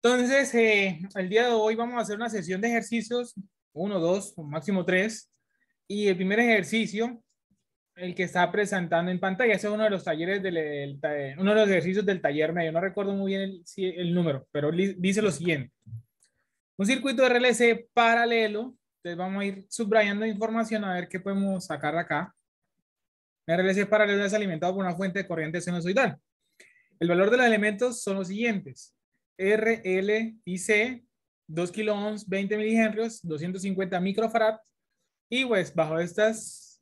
Entonces, el día de hoy vamos a hacer una sesión de ejercicios, uno, dos, o máximo tres. Y el primer ejercicio, el que está presentando en pantalla, ese es uno de los talleres, uno de los ejercicios del taller medio. No recuerdo muy bien el número, pero dice lo siguiente. Un circuito de RLC paralelo. Entonces vamos a ir subrayando información a ver qué podemos sacar acá. El RLC paralelo es alimentado por una fuente de corriente sinusoidal. El valor de los elementos son los siguientes. R, L y C, 2 kilo ohms, 20 milihenrios, 250 microfarad. Y pues bajo estas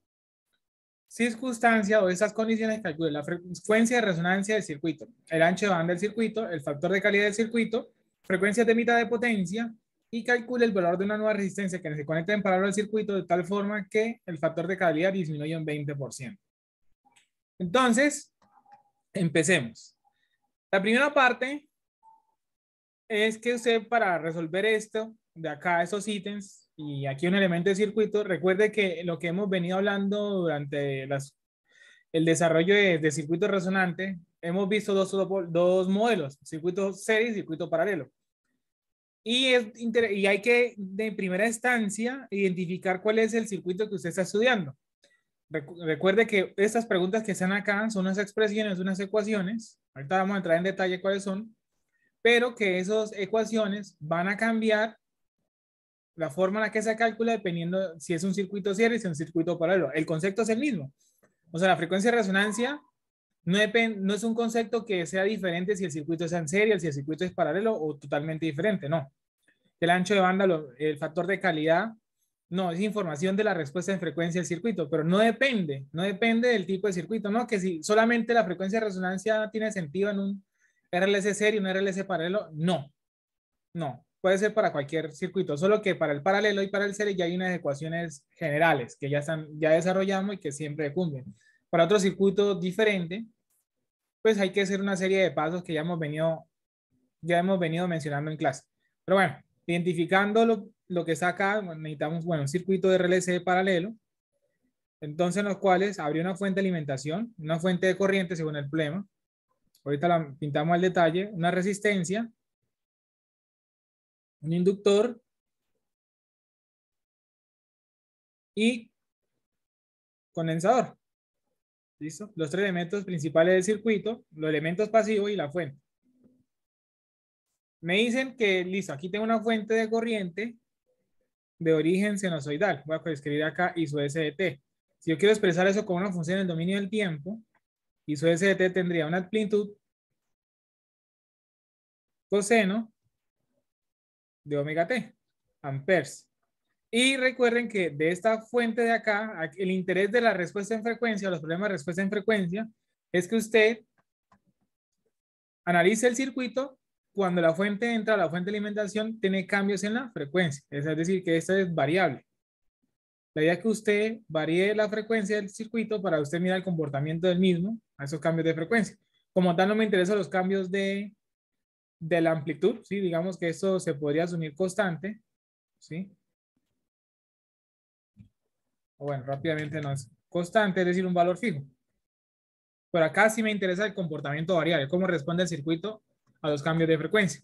circunstancias o estas condiciones calcule la frecuencia de resonancia del circuito, el ancho de banda del circuito, el factor de calidad del circuito, frecuencias de mitad de potencia y calcule el valor de una nueva resistencia que se conecta en paralelo al circuito de tal forma que el factor de calidad disminuya un 20%. Entonces, empecemos. La primera parte es que usted para resolver esto, de acá esos ítems, y aquí un elemento de circuito, recuerde que lo que hemos venido hablando durante el desarrollo de circuito resonante, hemos visto dos modelos, circuito serie y circuito paralelo. Y hay que, de primera instancia, identificar cuál es el circuito que usted está estudiando. Recuerde que estas preguntas que están acá son unas expresiones, unas ecuaciones. Ahorita vamos a entrar en detalle cuáles son, pero que esas ecuaciones van a cambiar la forma en la que se calcula dependiendo si es un circuito serie o si es un circuito paralelo. El concepto es el mismo. O sea, la frecuencia de resonancia no es un concepto que sea diferente si el circuito es en serie, si el circuito es paralelo o totalmente diferente, no. El ancho de banda, el factor de calidad, no, es información de la respuesta en frecuencia del circuito, pero no depende del tipo de circuito, no, que si solamente la frecuencia de resonancia tiene sentido en un RLC serie, un RLC paralelo, no, no, puede ser para cualquier circuito, solo que para el paralelo y para el serie ya hay unas ecuaciones generales que ya desarrollamos y que siempre cumplen. Para otro circuito diferente, pues hay que hacer una serie de pasos que ya hemos venido mencionando en clase. Pero bueno, identificando lo que está acá, necesitamos, bueno, un circuito de RLC paralelo, entonces en los cuales habría una fuente de alimentación, una fuente de corriente según el problema. Ahorita la pintamos al detalle, una resistencia, un inductor y condensador. ¿Listo? Los tres elementos principales del circuito, los elementos pasivos y la fuente. Me dicen que, listo, aquí tengo una fuente de corriente de origen sinusoidal. Voy a escribir acá ISO SDT. Si yo quiero expresar eso como una función en el dominio del tiempo, ISO SDT tendría una amplitud coseno de omega t, amperes. Y recuerden que de esta fuente de acá, el interés de la respuesta en frecuencia, los problemas de respuesta en frecuencia, es que usted analice el circuito cuando la fuente entra a la fuente de alimentación, tiene cambios en la frecuencia. Es decir, que esta es variable. La idea es que usted varíe la frecuencia del circuito para usted mirar el comportamiento del mismo a esos cambios de frecuencia. Como tal, no me interesan los cambios de la amplitud, ¿sí? Digamos que esto se podría asumir constante, ¿sí? O bueno, rápidamente no es constante, es decir, un valor fijo. Pero acá sí me interesa el comportamiento variable, cómo responde el circuito a los cambios de frecuencia.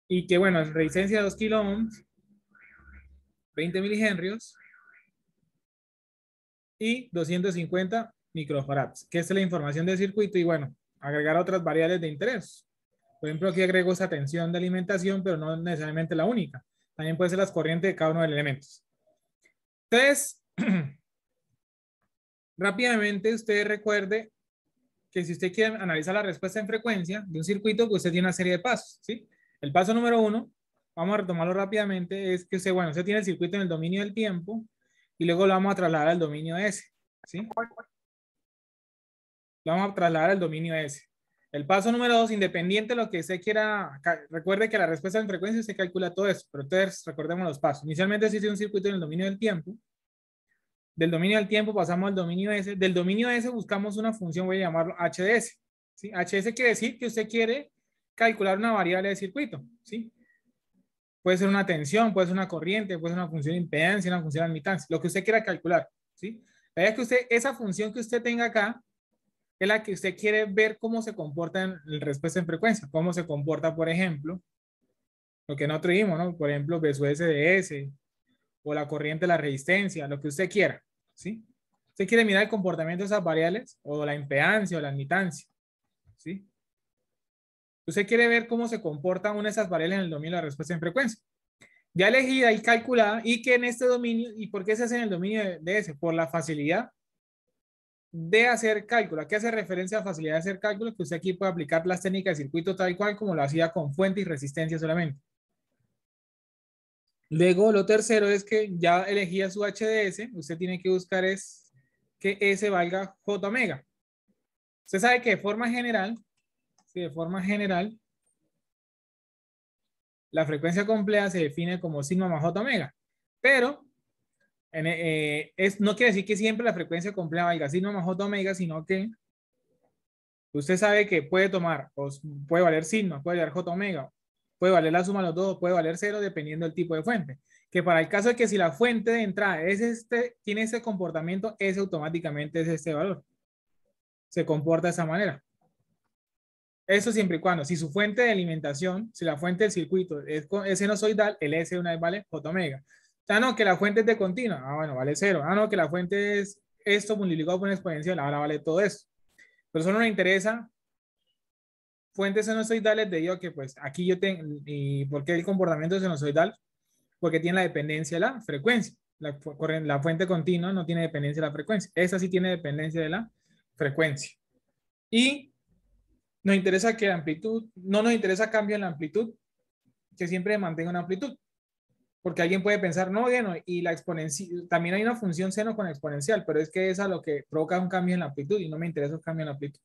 Y que bueno, resistencia de 2 kilo ohms, 20 milihenrios y 250 microfarads, que es la información del circuito y bueno, agregar otras variables de interés. Por ejemplo, aquí agrego esa tensión de alimentación, pero no necesariamente la única. También puede ser las corrientes de cada uno de los elementos. Entonces, rápidamente usted recuerde que si usted quiere analizar la respuesta en frecuencia de un circuito, pues usted tiene una serie de pasos, ¿sí? El paso número uno, vamos a retomarlo rápidamente, es que usted, bueno, usted tiene el circuito en el dominio del tiempo y luego lo vamos a trasladar al dominio S, ¿sí? Lo vamos a trasladar al dominio S. El paso número dos, independiente de lo que usted quiera, recuerde que la respuesta en frecuencia se calcula todo eso, pero entonces recordemos los pasos. Inicialmente existe un circuito en el dominio del tiempo. Del dominio del tiempo pasamos al dominio S. Del dominio S buscamos una función, voy a llamarlo HDS. ¿Sí? HS quiere decir que usted quiere calcular una variable de circuito. ¿Sí? Puede ser una tensión, puede ser una corriente, puede ser una función de impedancia, una función de admitancia, lo que usted quiera calcular. ¿Sí? La idea es que usted, esa función que usted tenga acá, es la que usted quiere ver cómo se comporta en respuesta en frecuencia. Cómo se comporta, por ejemplo, lo que nosotros vimos, ¿no? Por ejemplo, su SDS o la corriente de la resistencia, lo que usted quiera, ¿sí? Usted quiere mirar el comportamiento de esas variables o la impedancia o la admitancia, ¿sí? Usted quiere ver cómo se comportan una de esas variables en el dominio de la respuesta en frecuencia. Ya elegida y calculada, y que en este dominio, ¿y por qué se hace en el dominio de ese? Por la facilidad de hacer cálculo. ¿A qué hace referencia a facilidad de hacer cálculo? Que usted aquí puede aplicar las técnicas de circuito tal cual como lo hacía con fuente y resistencia solamente. Luego, lo tercero es que ya elegía su HDS, usted tiene que buscar es que S valga J omega. Usted sabe que de forma general, sí, de forma general, la frecuencia compleja se define como sigma más J omega, pero no quiere decir que siempre la frecuencia compleja valga sigma más J omega, sino que usted sabe que puede tomar, o puede valer sigma, puede valer J omega, puede valer la suma de los dos, puede valer cero, dependiendo del tipo de fuente. Que para el caso de que si la fuente de entrada es tiene ese comportamiento, ese automáticamente es este valor. Se comporta de esa manera. Eso siempre y cuando, si su fuente de alimentación, si la fuente del circuito es sinusoidal, el S una vez vale J omega. Ah, no, que la fuente es de continua. Ah, bueno, vale cero. Ah, no, que la fuente es esto multiplicado por una exponencial. Ahora vale todo eso. Pero eso no nos interesa fuentes sinusoidales debido a que, pues, aquí yo tengo, ¿y por qué el comportamiento sinusoidal? Porque tiene la dependencia de la frecuencia. La fuente continua no tiene dependencia de la frecuencia. Esa sí tiene dependencia de la frecuencia. Y nos interesa que la amplitud, no nos interesa cambio en la amplitud, que siempre mantenga una amplitud. Porque alguien puede pensar, no, bueno, y la exponencial, también hay una función seno con exponencial, pero es que esa lo que provoca un cambio en la amplitud y no me interesa un cambio en la amplitud.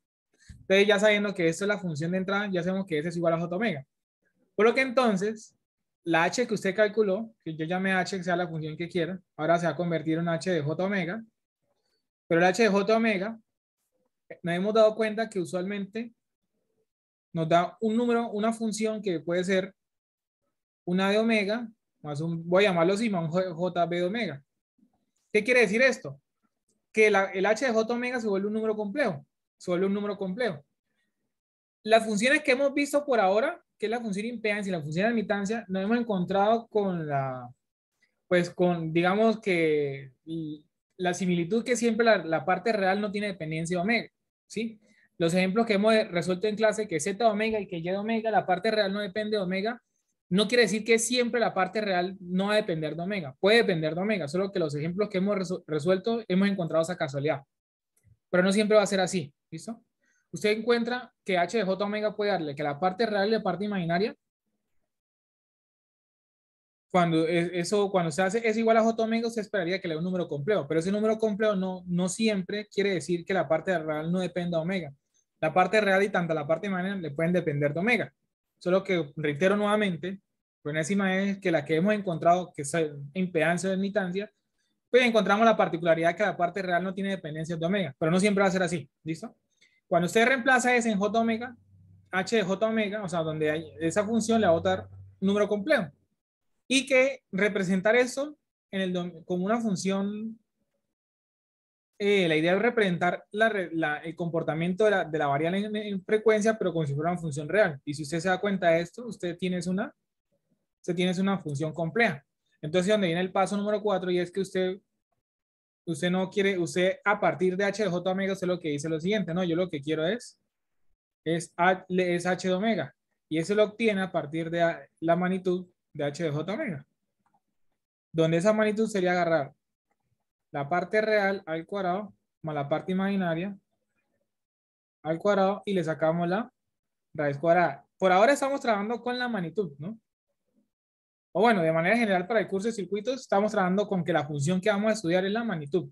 Entonces, ya sabiendo que esto es la función de entrada, ya sabemos que S es igual a J omega. Por lo que entonces, la H que usted calculó, que yo llame H que sea la función que quiera, ahora se va a convertir en H de J omega, pero el H de J omega, nos hemos dado cuenta que usualmente nos da un número, una función que puede ser una de omega, más un, voy a llamarlo así, más un JB de omega. ¿Qué quiere decir esto? Que el H de J omega se vuelve un número complejo, se vuelve un número complejo. Las funciones que hemos visto por ahora, que es la función impedancia y la función de admitancia, nos hemos encontrado con pues con, digamos que la similitud que siempre la parte real no tiene dependencia de omega, ¿sí? Los ejemplos que hemos resuelto en clase, que z de omega y que y de omega, la parte real no depende de omega, no quiere decir que siempre la parte real no va a depender de omega, puede depender de omega, solo que los ejemplos que hemos resuelto hemos encontrado esa casualidad, pero no siempre va a ser así, ¿listo? Usted encuentra que h de j omega puede darle que la parte real y la parte imaginaria cuando se hace es igual a j omega, se esperaría que le dé un número complejo, pero ese número complejo no siempre quiere decir que la parte real no dependa de omega. La parte real y tanto la parte imaginaria le pueden depender de omega. Solo que, reitero nuevamente, por encima es que la que hemos encontrado, que es impedancia o admitancia, pues encontramos la particularidad que la parte real no tiene dependencia de omega, pero no siempre va a ser así, ¿listo? Cuando usted reemplaza S en j omega, h de j omega, o sea, donde hay esa función le va a dar un número complejo y que representar eso como una función, la idea es representar el comportamiento de la variable en frecuencia, pero como si fuera una función real. Y si usted se da cuenta de esto, usted tiene una función compleja. Entonces, donde viene el paso número 4, y es que usted no quiere, usted a partir de h de j omega, usted lo que dice lo siguiente, no, yo lo que quiero es h de omega. Y eso lo obtiene a partir de la magnitud de h de j omega, donde esa magnitud sería agarrar la parte real al cuadrado más la parte imaginaria al cuadrado y le sacamos la raíz cuadrada. Por ahora estamos trabajando con la magnitud, ¿no? O bueno, de manera general para el curso de circuitos estamos trabajando con que la función que vamos a estudiar es la magnitud.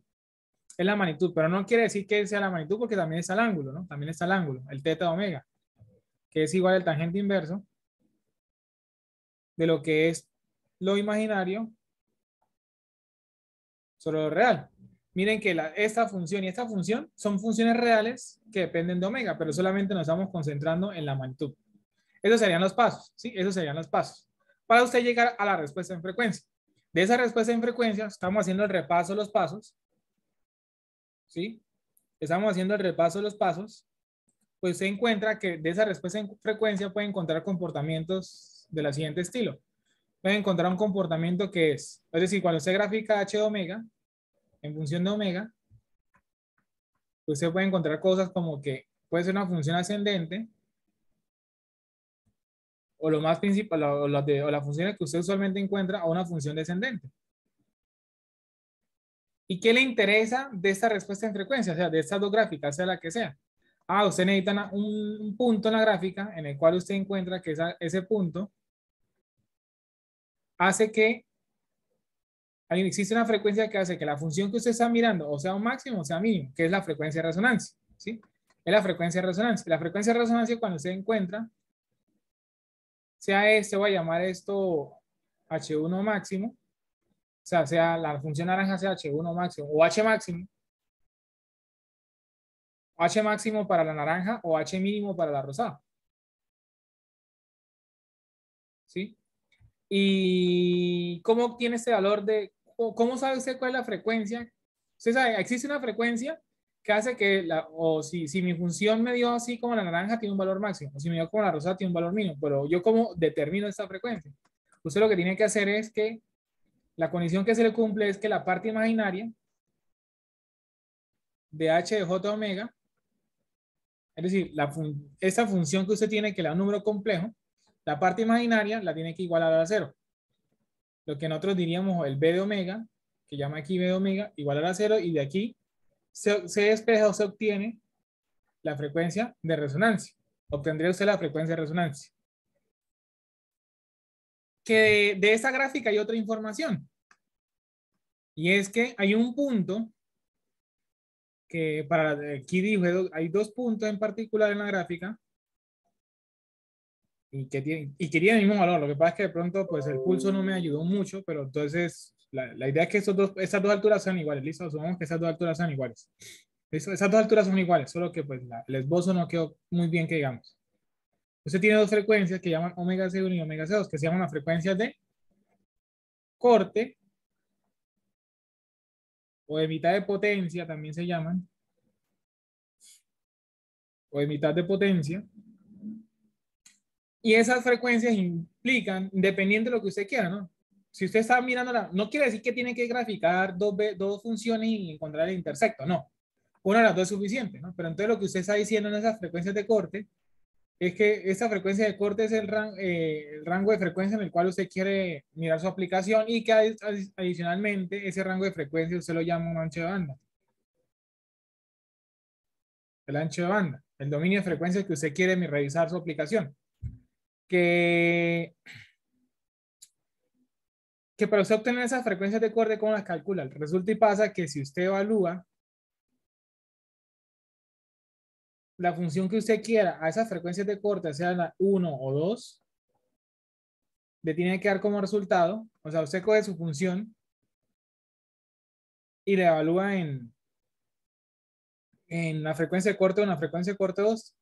Es la magnitud, pero no quiere decir que sea la magnitud porque también está el ángulo, ¿no? También está el ángulo, el teta de omega, que es igual al tangente inverso de lo que es lo imaginario sobre lo real. Miren que esta función y esta función son funciones reales que dependen de omega, pero solamente nos estamos concentrando en la magnitud. Esos serían los pasos, ¿sí? Esos serían los pasos. Para usted llegar a la respuesta en frecuencia. De esa respuesta en frecuencia, estamos haciendo el repaso de los pasos, ¿sí? Estamos haciendo el repaso de los pasos, pues se encuentra que de esa respuesta en frecuencia puede encontrar comportamientos de la siguiente estilo. Pueden encontrar un comportamiento que es decir, cuando usted grafica h de omega, en función de omega, usted puede encontrar cosas como que puede ser una función ascendente, o lo más principal, o las funciones que usted usualmente encuentra, o una función descendente. ¿Y qué le interesa de esta respuesta en frecuencia? O sea, de estas dos gráficas, sea la que sea. Usted necesita un punto en la gráfica en el cual usted encuentra que ese punto hace que existe una frecuencia que hace que la función que usted está mirando o sea un máximo o sea mínimo, que es la frecuencia de resonancia, ¿sí? Es la frecuencia de resonancia. La frecuencia de resonancia cuando usted encuentra, voy a llamar esto H1 máximo, sea la función naranja sea H1 máximo o H máximo, H máximo para la naranja o H mínimo para la rosada, ¿sí? ¿Y cómo obtiene este valor cómo sabe usted cuál es la frecuencia? Usted sabe, existe una frecuencia que hace que, o si mi función me dio así como la naranja, tiene un valor máximo, o si me dio como la rosada, tiene un valor mínimo, pero yo cómo determino esta frecuencia. Usted lo que tiene que hacer es que la condición que se le cumple es que la parte imaginaria de h de j omega, es decir, esa función que usted tiene que le da un número complejo, la parte imaginaria la tiene que igualar a cero. Lo que nosotros diríamos el b de omega, que llama aquí b de omega, igual a cero, y de aquí se despeja o se obtiene la frecuencia de resonancia. Obtendría usted la frecuencia de resonancia. Que de esta gráfica hay otra información. Y es que hay un punto que aquí dijo, hay dos puntos en particular en la gráfica y que tienen el mismo valor. Lo que pasa es que de pronto pues el pulso no me ayudó mucho, pero entonces la idea es que esas dos alturas sean iguales. ¿Listo? Asumamos que esas dos alturas sean iguales. Esas dos alturas son iguales, solo que pues el esbozo no quedó muy bien que digamos. Usted tiene dos frecuencias que llaman omega C1 y omega C2, que se llaman las frecuencias de corte o de mitad de potencia, también se llaman, o de mitad de potencia. Y esas frecuencias implican, independiente de lo que usted quiera, ¿no? Si usted está mirando, no quiere decir que tiene que graficar dos funciones y encontrar el intersecto, no. Una de las dos es suficiente, ¿no? Pero entonces lo que usted está diciendo en esas frecuencias de corte es que esa frecuencia de corte es el rango de frecuencia en el cual usted quiere mirar su aplicación y que adicionalmente ese rango de frecuencia usted lo llama un ancho de banda. El ancho de banda, el dominio de frecuencia que usted quiere revisar su aplicación. Que para usted obtener esas frecuencias de corte, ¿cómo las calcula? Resulta y pasa que si usted evalúa la función que usted quiera a esas frecuencias de corte, sea la 1 o 2, le tiene que dar como resultado, o sea, usted coge su función y la evalúa en la frecuencia de corte o en la frecuencia de corte 2,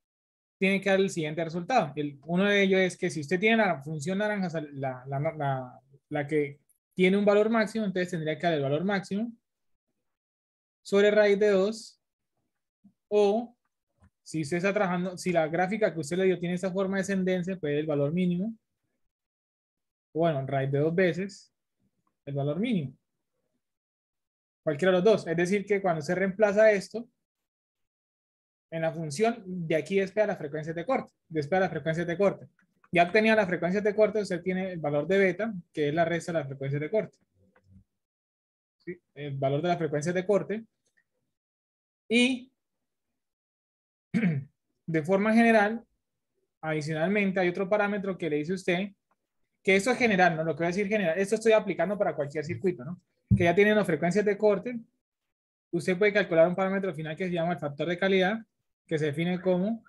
tiene que dar el siguiente resultado. Uno de ellos es que si usted tiene la función naranja, o sea, la que tiene un valor máximo, entonces tendría que dar el valor máximo sobre raíz de 2, o si usted está trabajando, si la gráfica que usted le dio tiene esa forma de descendencia, pues el valor mínimo, bueno, raíz de 2 veces el valor mínimo. Cualquiera de los dos. Es decir, que cuando se reemplaza esto, en la función de aquí despega las frecuencias de corte. Despega las frecuencias de corte. Ya obtenía las frecuencias de corte, usted tiene el valor de beta, que es la resta de las frecuencias de corte. ¿Sí? El valor de las frecuencias de corte. Y de forma general, adicionalmente, hay otro parámetro que le dice usted, que esto es general, ¿no? Lo que voy a decir general, esto estoy aplicando para cualquier circuito, ¿no? Que ya tienen las frecuencias de corte, usted puede calcular un parámetro final que se llama el factor de calidad, que se define como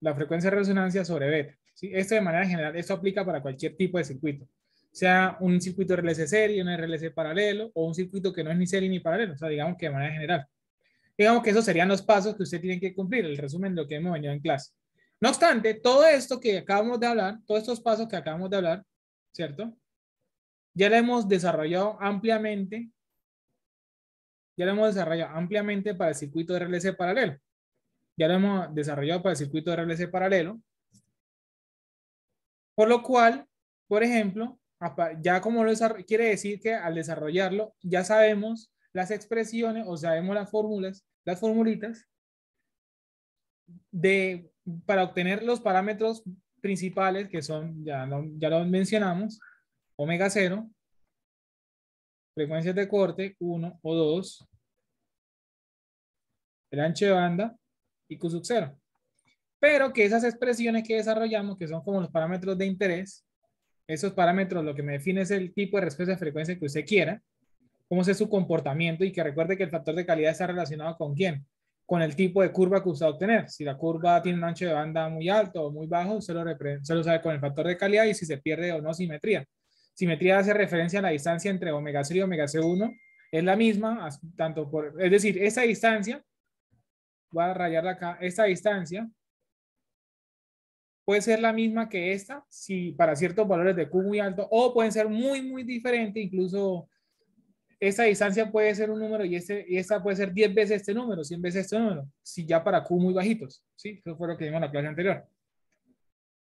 la frecuencia de resonancia sobre beta. ¿Sí? Esto de manera general, esto aplica para cualquier tipo de circuito, sea un circuito RLC serie, un RLC paralelo o un circuito que no es ni serie ni paralelo, o sea, digamos que de manera general. Digamos que esos serían los pasos que usted tiene que cumplir, el resumen de lo que hemos venido en clase. No obstante, todo esto que acabamos de hablar, todos estos pasos que acabamos de hablar, ¿cierto? Ya lo hemos desarrollado ampliamente, para el circuito de RLC paralelo. Ya lo hemos desarrollado para el circuito de RLC paralelo. Por lo cual, por ejemplo, ya como quiere decir que al desarrollarlo, ya sabemos las expresiones o sabemos las fórmulas, las formulitas de, para obtener los parámetros principales que son, ya lo mencionamos, omega 0, frecuencias de corte 1 o 2, el ancho de banda y Q sub 0. Pero que esas expresiones que desarrollamos, que son como los parámetros de interés, esos parámetros lo que me define es el tipo de respuesta de frecuencia que usted quiera, cómo es su comportamiento y que recuerde que el factor de calidad está relacionado con quién, con el tipo de curva que usted va a obtener. Si la curva tiene un ancho de banda muy alto o muy bajo, solo sabe con el factor de calidad y si se pierde o no simetría. Simetría hace referencia a la distancia entre omega 0 y omega C1, es la misma, tanto por, es decir, esa distancia, voy a rayarla acá, esta distancia puede ser la misma que esta, si para ciertos valores de Q muy alto, o pueden ser muy, muy diferentes, incluso esta distancia puede ser un número y esta puede ser 10 veces este número, 100 veces este número, si ya para Q muy bajitos, ¿sí? Eso fue lo que vimos en la clase anterior.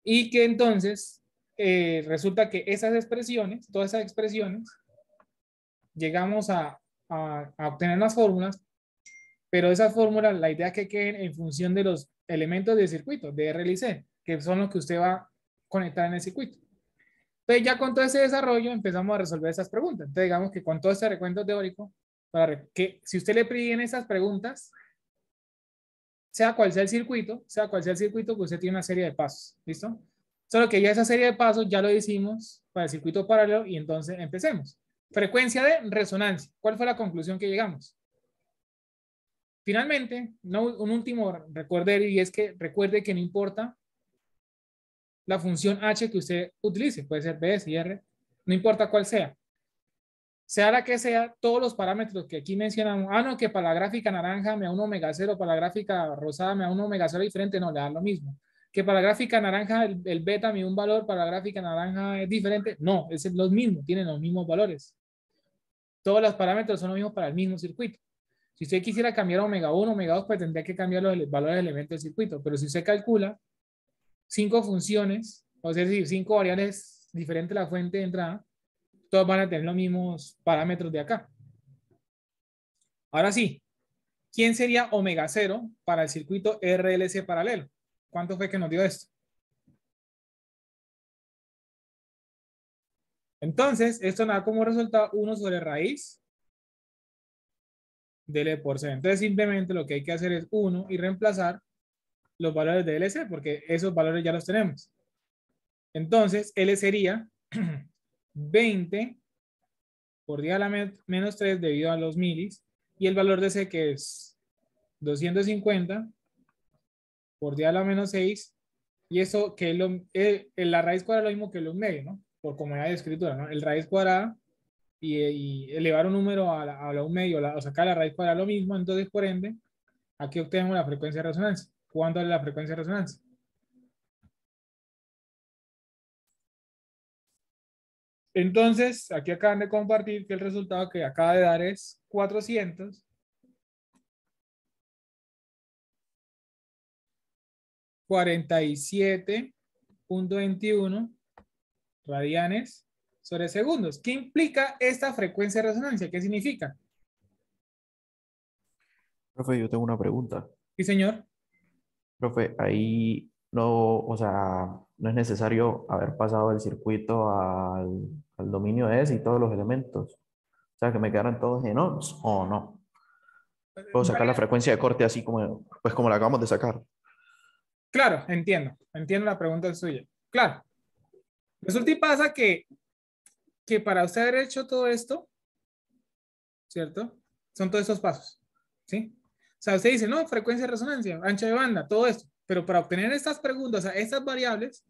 Y que entonces resulta que esas expresiones, todas esas expresiones, llegamos a obtener las fórmulas, pero esas fórmulas, la idea es que queden en función de los elementos del circuito, de R y C, que son los que usted va a conectar en el circuito. Entonces ya con todo ese desarrollo empezamos a resolver esas preguntas. Entonces digamos que con todo este recuento teórico, para que si usted le piden esas preguntas, sea cual sea el circuito, pues usted tiene una serie de pasos, ¿listo? Solo que ya esa serie de pasos ya lo hicimos para el circuito paralelo y entonces empecemos. Frecuencia de resonancia. ¿Cuál fue la conclusión que llegamos? Finalmente, un último recuerde y es que recuerde que no importa la función H que usted utilice, puede ser B, S y R, no importa cuál sea la que sea, todos los parámetros que aquí mencionamos, no, que para la gráfica naranja me da un omega 0, para la gráfica rosada me da un omega 0 diferente, no, le da lo mismo. Que para la gráfica naranja el beta me da un valor, para la gráfica naranja es diferente, no, es los mismos, tienen los mismos valores. Todos los parámetros son los mismos para el mismo circuito. Si usted quisiera cambiar omega 1, omega 2, pues tendría que cambiar los valores de elementos del circuito, pero si usted calcula 5 funciones, o sea, es decir, 5 variables diferentes a la fuente de entrada, todos van a tener los mismos parámetros de acá. Ahora sí, ¿quién sería omega 0 para el circuito RLC paralelo? ¿Cuánto fue que nos dio esto? Entonces, esto nos da como resultado 1 sobre raíz de L por C. Entonces, simplemente lo que hay que hacer es 1 y reemplazar los valores de LC, porque esos valores ya los tenemos. Entonces, L sería 20 por 10 a la menos 3 debido a los milis, y el valor de C que es 250 por 10 a la menos 6, y eso que es la raíz cuadrada es lo mismo que los medios, ¿no? Por comodidad de escritura, ¿no? El raíz cuadrada y elevar un número a la un medio, o sacar la raíz cuadrada lo mismo, entonces por ende, aquí obtenemos la frecuencia de resonancia. ¿Cuánto es la frecuencia de resonancia? Entonces, aquí acaban de compartir que el resultado que acaba de dar es 447.21 radianes sobre segundos. ¿Qué implica esta frecuencia de resonancia? ¿Qué significa? Profe, yo tengo una pregunta. Sí, señor. Profe, ahí no, o sea, no es necesario haber pasado el circuito al dominio de S y todos los elementos. O sea, que me quedaran todos en ons o no. Puedo sacar la frecuencia de corte así como, pues como la acabamos de sacar. Claro, entiendo la pregunta suya. Claro, resulta y pasa que para usted haber hecho todo esto, ¿cierto? Son todos estos pasos, ¿sí? O sea, usted dice, no, frecuencia de resonancia, ancho de banda, todo esto. Pero para obtener estas preguntas, o sea, estas variables,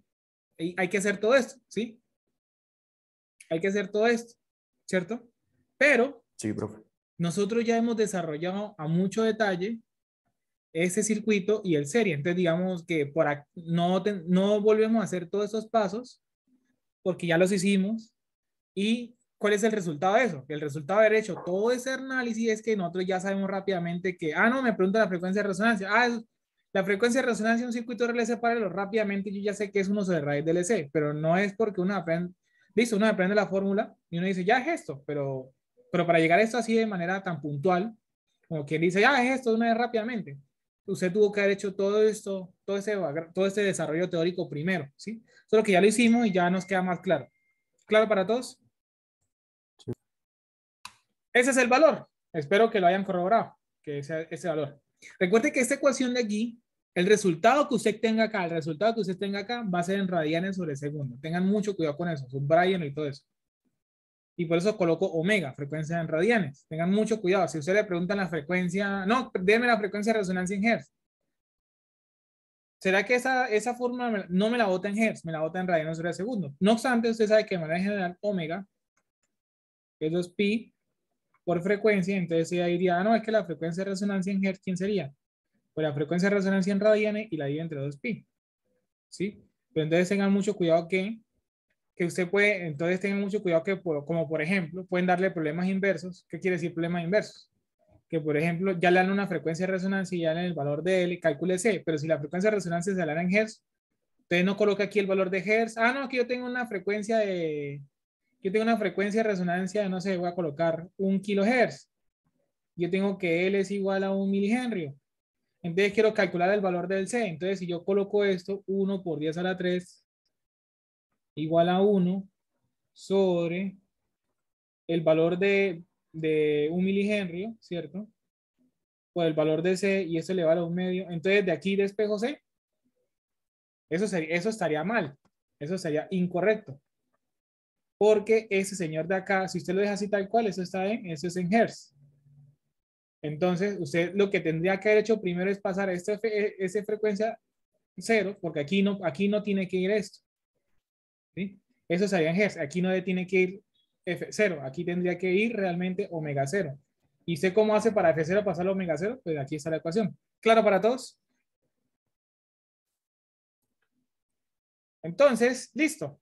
hay que hacer todo esto, ¿sí? Hay que hacer todo esto, ¿cierto? Pero Sí, profe. nosotros ya hemos desarrollado a mucho detalle ese circuito y el serie. Entonces, digamos que no volvemos a hacer todos esos pasos porque ya los hicimos. ¿Y cuál es el resultado de eso? El resultado de haber hecho todo ese análisis es que nosotros ya sabemos rápidamente que, no, me pregunta la frecuencia de resonancia. La frecuencia de resonancia de un circuito RLC paralelo rápidamente yo ya sé que es 1 sobre raíz de LC, pero no es porque uno aprende, listo, uno aprende la fórmula y uno dice, ya es esto, pero para llegar a esto así de manera tan puntual, como quien dice, ya es esto de una vez rápidamente, usted tuvo que haber hecho todo esto, todo este desarrollo teórico primero, ¿sí? Solo que ya lo hicimos y ya nos queda más claro. ¿Claro para todos? Sí. Ese es el valor. Espero que lo hayan corroborado, que ese valor. Recuerde que esta ecuación de aquí, el resultado que usted tenga acá, el resultado que usted tenga acá va a ser en radianes sobre segundo. Tengan mucho cuidado con eso, subrayen y todo eso. Y por eso coloco omega, frecuencia en radianes. Tengan mucho cuidado. Si usted le preguntan la frecuencia, no, déme la frecuencia de resonancia en hertz. ¿Será que esa fórmula no me la bota en hertz, me la bota en radianes sobre segundo? No obstante, usted sabe que de manera general omega, que es 2pi por frecuencia, entonces ella diría, ah, no, es que la frecuencia de resonancia en hertz, ¿quién sería? Pues la frecuencia de resonancia en radianes y la divide entre 2pi, ¿sí? Pero entonces tengan mucho cuidado que usted puede, entonces tengan mucho cuidado que, como por ejemplo, pueden darle problemas inversos. ¿Qué quiere decir problemas inversos? Que por ejemplo, ya le dan una frecuencia de resonancia y ya le dan el valor de L, calcule C, pero si la frecuencia de resonancia se la dan en Hertz, entonces no coloca aquí el valor de Hertz. Ah, no, aquí yo tengo una frecuencia de resonancia de, no sé, voy a colocar 1 kHz. Yo tengo que L es igual a 1 mH. Entonces quiero calcular el valor del C. Entonces si yo coloco esto, 1 por 10 a la 3 igual a 1 sobre el valor de 1 mH, ¿cierto? Por el valor de C y esto elevado a 1 medio. Entonces de aquí despejo C. Eso estaría mal. Eso sería incorrecto. Porque ese señor de acá, si usted lo deja así tal cual, eso es en Hertz. Entonces, usted lo que tendría que haber hecho primero es pasar esa frecuencia 0, porque aquí no tiene que ir esto. ¿Sí? Eso sería en Hertz. Aquí no tiene que ir F0. Aquí tendría que ir realmente omega 0. ¿Y sé cómo hace para F0 pasar a omega 0? Pues aquí está la ecuación. ¿Claro para todos? Entonces, listo.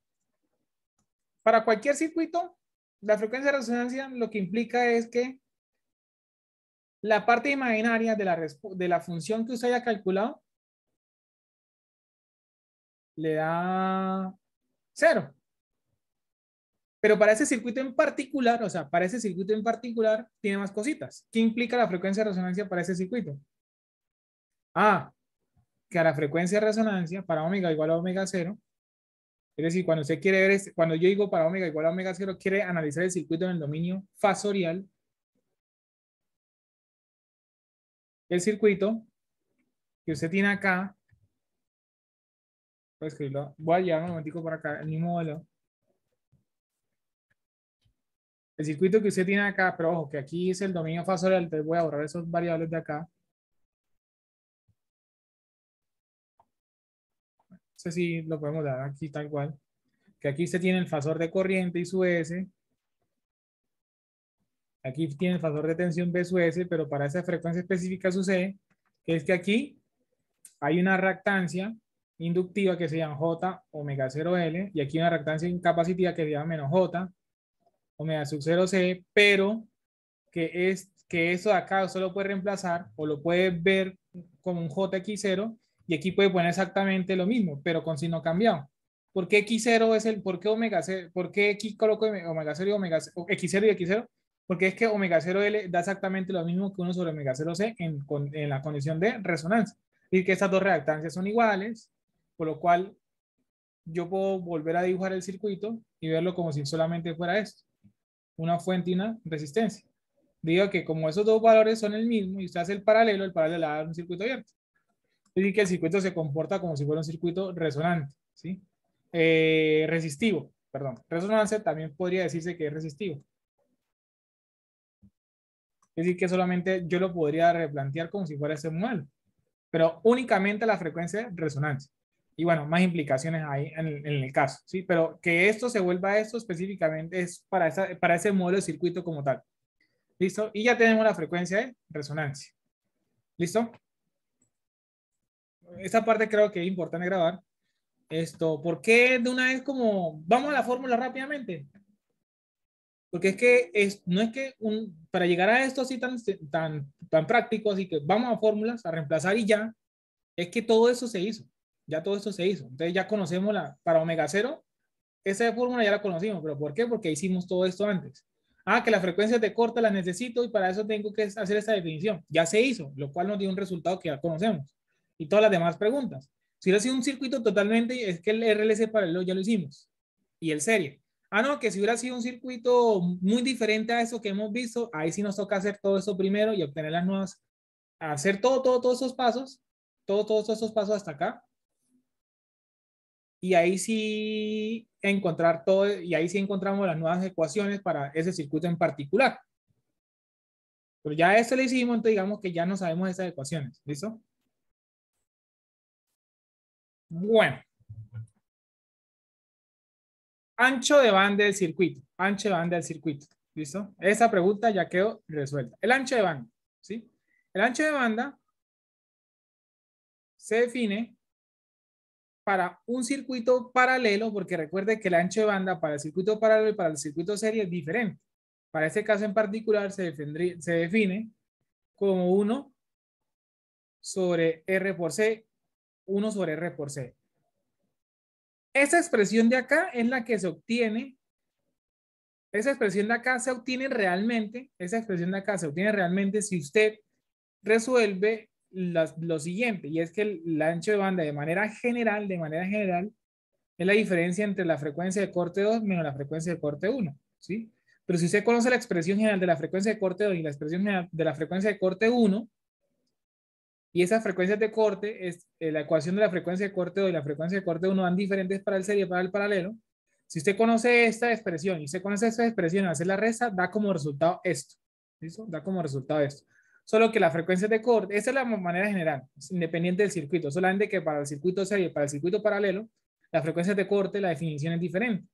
Para cualquier circuito, la frecuencia de resonancia lo que implica es que la parte imaginaria de la función que usted haya calculado le da 0. Pero para ese circuito en particular, o sea, para ese circuito en particular, tiene más cositas. ¿Qué implica la frecuencia de resonancia para ese circuito? Ah, que a la frecuencia de resonancia para omega igual a omega 0, es decir, cuando usted quiere ver, cuando yo digo para omega igual a omega 0, quiere analizar el circuito en el dominio fasorial, el circuito que usted tiene acá, voy a escribirlo, voy a llevar un momentico por acá, el mismo modelo. El circuito que usted tiene acá, pero ojo, que aquí es el dominio fasorial, entonces voy a borrar esos variables de acá. No sé si lo podemos dar aquí tal cual. Que aquí usted tiene el fasor de corriente y su S. Aquí tiene el fasor de tensión B su S, pero para esa frecuencia específica su C, que es que aquí hay una reactancia inductiva que se llama J omega 0L y aquí una reactancia incapacitiva que se llama menos J omega sub 0C, pero que eso de acá usted lo puede reemplazar o lo puede ver como un JX0 y aquí puede poner exactamente lo mismo, pero con signo cambiado. ¿Por qué X0 es por qué omega 0, por qué X coloco omega 0 y omega X0 y X0? Porque es que omega 0L da exactamente lo mismo que 1 sobre omega 0C en la condición de resonancia. Y que estas dos reactancias son iguales, por lo cual yo puedo volver a dibujar el circuito y verlo como si solamente fuera esto, una fuente y una resistencia. Digo que como esos dos valores son el mismo y usted hace el paralelo le va a dar un circuito abierto. Es decir, que el circuito se comporta como si fuera un circuito resonante, ¿sí? Resistivo, perdón. Resonancia también podría decirse que es resistivo. Es decir, que solamente yo lo podría replantear como si fuera ese modelo, pero únicamente la frecuencia de resonancia. Y bueno, más implicaciones hay en el caso, ¿sí? Pero que esto se vuelva esto específicamente es para ese modelo de circuito como tal. ¿Listo? Y ya tenemos la frecuencia de resonancia. ¿Listo? Esta parte creo que es importante grabar. ¿Por qué de una vez como, vamos a la fórmula rápidamente? Porque es que no es que para llegar a esto así tan práctico, así que vamos a fórmulas, a reemplazar y ya, Es que todo eso se hizo. Ya todo esto se hizo. Entonces ya conocemos para omega cero, esa fórmula ya la conocimos. ¿Pero por qué? Porque hicimos todo esto antes. Ah, que las frecuencias de corte las necesito y para eso tengo que hacer esta definición. Ya se hizo, lo cual nos dio un resultado que ya conocemos. Y todas las demás preguntas. Si hubiera sido un circuito totalmente, es que el RLC paralelo ya lo hicimos. Y el serie. Ah, no, que si hubiera sido un circuito muy diferente a eso que hemos visto, ahí sí nos toca hacer todo eso primero y obtener las nuevas, hacer todos esos pasos, todos esos pasos hasta acá. Y ahí sí encontrar todo, y ahí sí encontramos las nuevas ecuaciones para ese circuito en particular. Pero ya esto lo hicimos, entonces digamos que ya no sabemos esas ecuaciones. ¿Listo? Bueno. Ancho de banda del circuito. Ancho de banda del circuito. ¿Listo? Esa pregunta ya quedó resuelta. El ancho de banda. ¿Sí? El ancho de banda se define para un circuito paralelo, porque recuerde que el ancho de banda para el circuito paralelo y para el circuito serie es diferente. Para este caso en particular se define como 1 sobre R por C, 1 sobre R por C. Esa expresión de acá es la que se obtiene, esa expresión de acá se obtiene realmente, esa expresión de acá se obtiene realmente si usted resuelve lo siguiente, y es que el ancho de banda de manera general, es la diferencia entre la frecuencia de corte 2 menos la frecuencia de corte 1, ¿sí? Pero si usted conoce la expresión general de la frecuencia de corte 2 y la expresión general de la frecuencia de corte 1, y esas frecuencias de corte, es la ecuación de la frecuencia de corte 2 y la frecuencia de corte 1 dan diferentes para el serie y para el paralelo. Si usted conoce esta expresión y usted conoce esta expresión, hacer la resta, da como resultado esto. ¿Listo? Da como resultado esto. Solo que la frecuencia de corte, esa es la manera general, independiente del circuito. Solamente que para el circuito serie y para el circuito paralelo, la frecuencia de corte, la definición es diferente.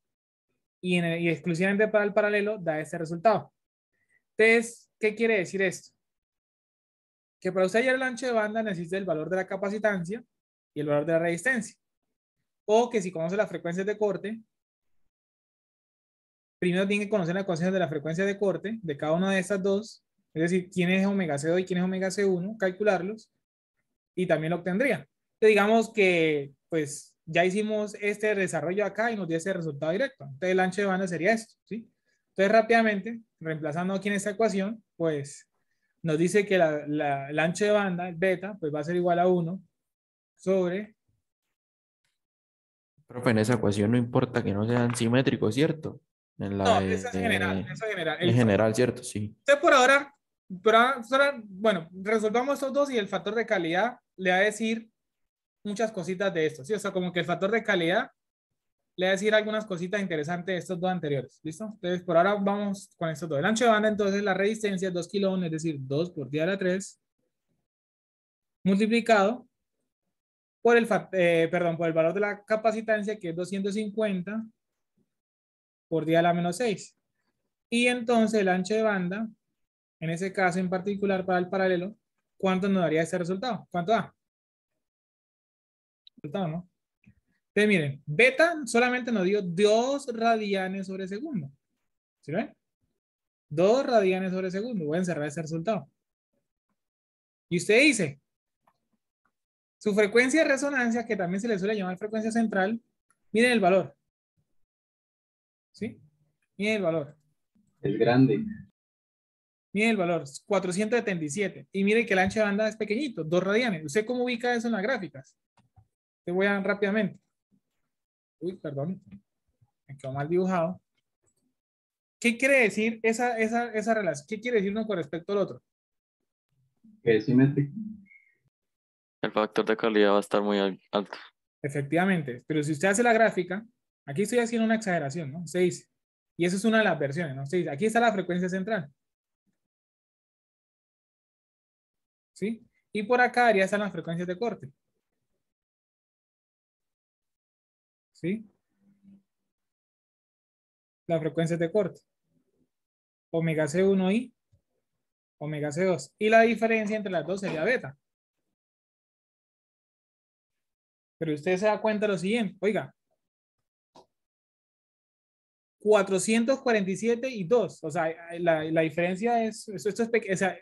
Y exclusivamente para el paralelo da este resultado. Entonces, ¿qué quiere decir esto? Que para usted hallar el ancho de banda necesita el valor de la capacitancia y el valor de la resistencia. O que si conoce las frecuencias de corte, primero tiene que conocer las ecuaciones de la frecuencia de corte de cada una de estas dos, es decir, quién es omega C2 y quién es omega C1, calcularlos, y también lo obtendría. Entonces, digamos que pues ya hicimos este desarrollo acá y nos dio ese resultado directo. Entonces el ancho de banda sería esto, ¿sí? Entonces rápidamente, reemplazando aquí en esta ecuación, pues nos dice que el ancho de banda, el beta, pues va a ser igual a 1 sobre... Profe, en esa ecuación no importa que no sean simétricos, ¿cierto? En la No, eso es general, eso es general. en general, ¿cierto? Sí. Usted por ahora, bueno, resolvamos estos dos y el factor de calidad le va a decir muchas cositas de esto, ¿sí? O sea, como que el factor de calidad le va a decir algunas cositas interesantes de estos dos anteriores, ¿listo? Entonces, por ahora vamos con estos dos. El ancho de banda, entonces, la resistencia es 2 kilo ohms, es decir, 2 por 10 a la 3, multiplicado por el valor de la capacitancia, que es 250 por 10 a la menos 6. Y entonces el ancho de banda, en ese caso en particular para el paralelo, ¿cuánto nos daría ese resultado? ¿Cuánto da? Resultado, ¿no? Entonces, miren, beta solamente nos dio 2 radianes sobre segundo. ¿Sí ven? 2 radianes sobre segundo. Voy a encerrar ese resultado. Y usted dice, su frecuencia de resonancia, que también se le suele llamar frecuencia central, miren el valor. ¿Sí? Miren el valor. Es grande. Miren el valor, 477. Y miren que el ancho de banda es pequeñito, 2 radianes. ¿Usted cómo ubica eso en las gráficas? Te voy a rápidamente. Uy, perdón. Me quedó mal dibujado. ¿Qué quiere decir esa relación? ¿Qué quiere decir uno con respecto al otro? Que es simétrico. El factor de calidad va a estar muy alto. Efectivamente. Pero si usted hace la gráfica, aquí estoy haciendo una exageración, ¿no? Se dice. Y eso es una de las versiones, ¿no? Se dice, aquí está la frecuencia central. ¿Sí? Y por acá debería estar las frecuencias de corte. ¿Sí? Las frecuencias de corte. Omega C1 y omega C2. Y la diferencia entre las dos sería beta. Pero usted se da cuenta de lo siguiente. Oiga. 447 y 2. O sea, la diferencia es, esto es pequeño. O sea,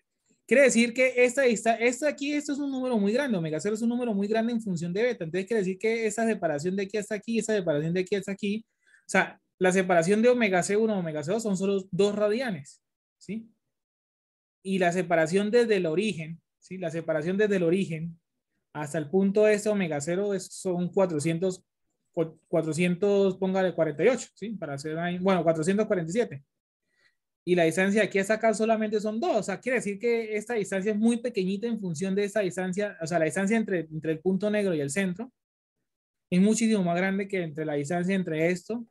Quiere decir que esto es un número muy grande, omega cero es un número muy grande en función de beta. Entonces quiere decir que esa separación de aquí hasta aquí, esa separación de aquí hasta aquí, o sea, la separación de omega C1 a omega C2 son solo 2 radianes, ¿sí? Y la separación desde el origen, ¿sí? La separación desde el origen hasta el punto de este omega 0 son 400, póngale 48, ¿sí? Para hacer ahí, bueno, 447. Y la distancia de aquí hasta acá solamente son 2. O sea, quiere decir que esta distancia es muy pequeñita en función de esta distancia, o sea, la distancia entre el punto negro y el centro es muchísimo más grande que entre la distancia entre esto,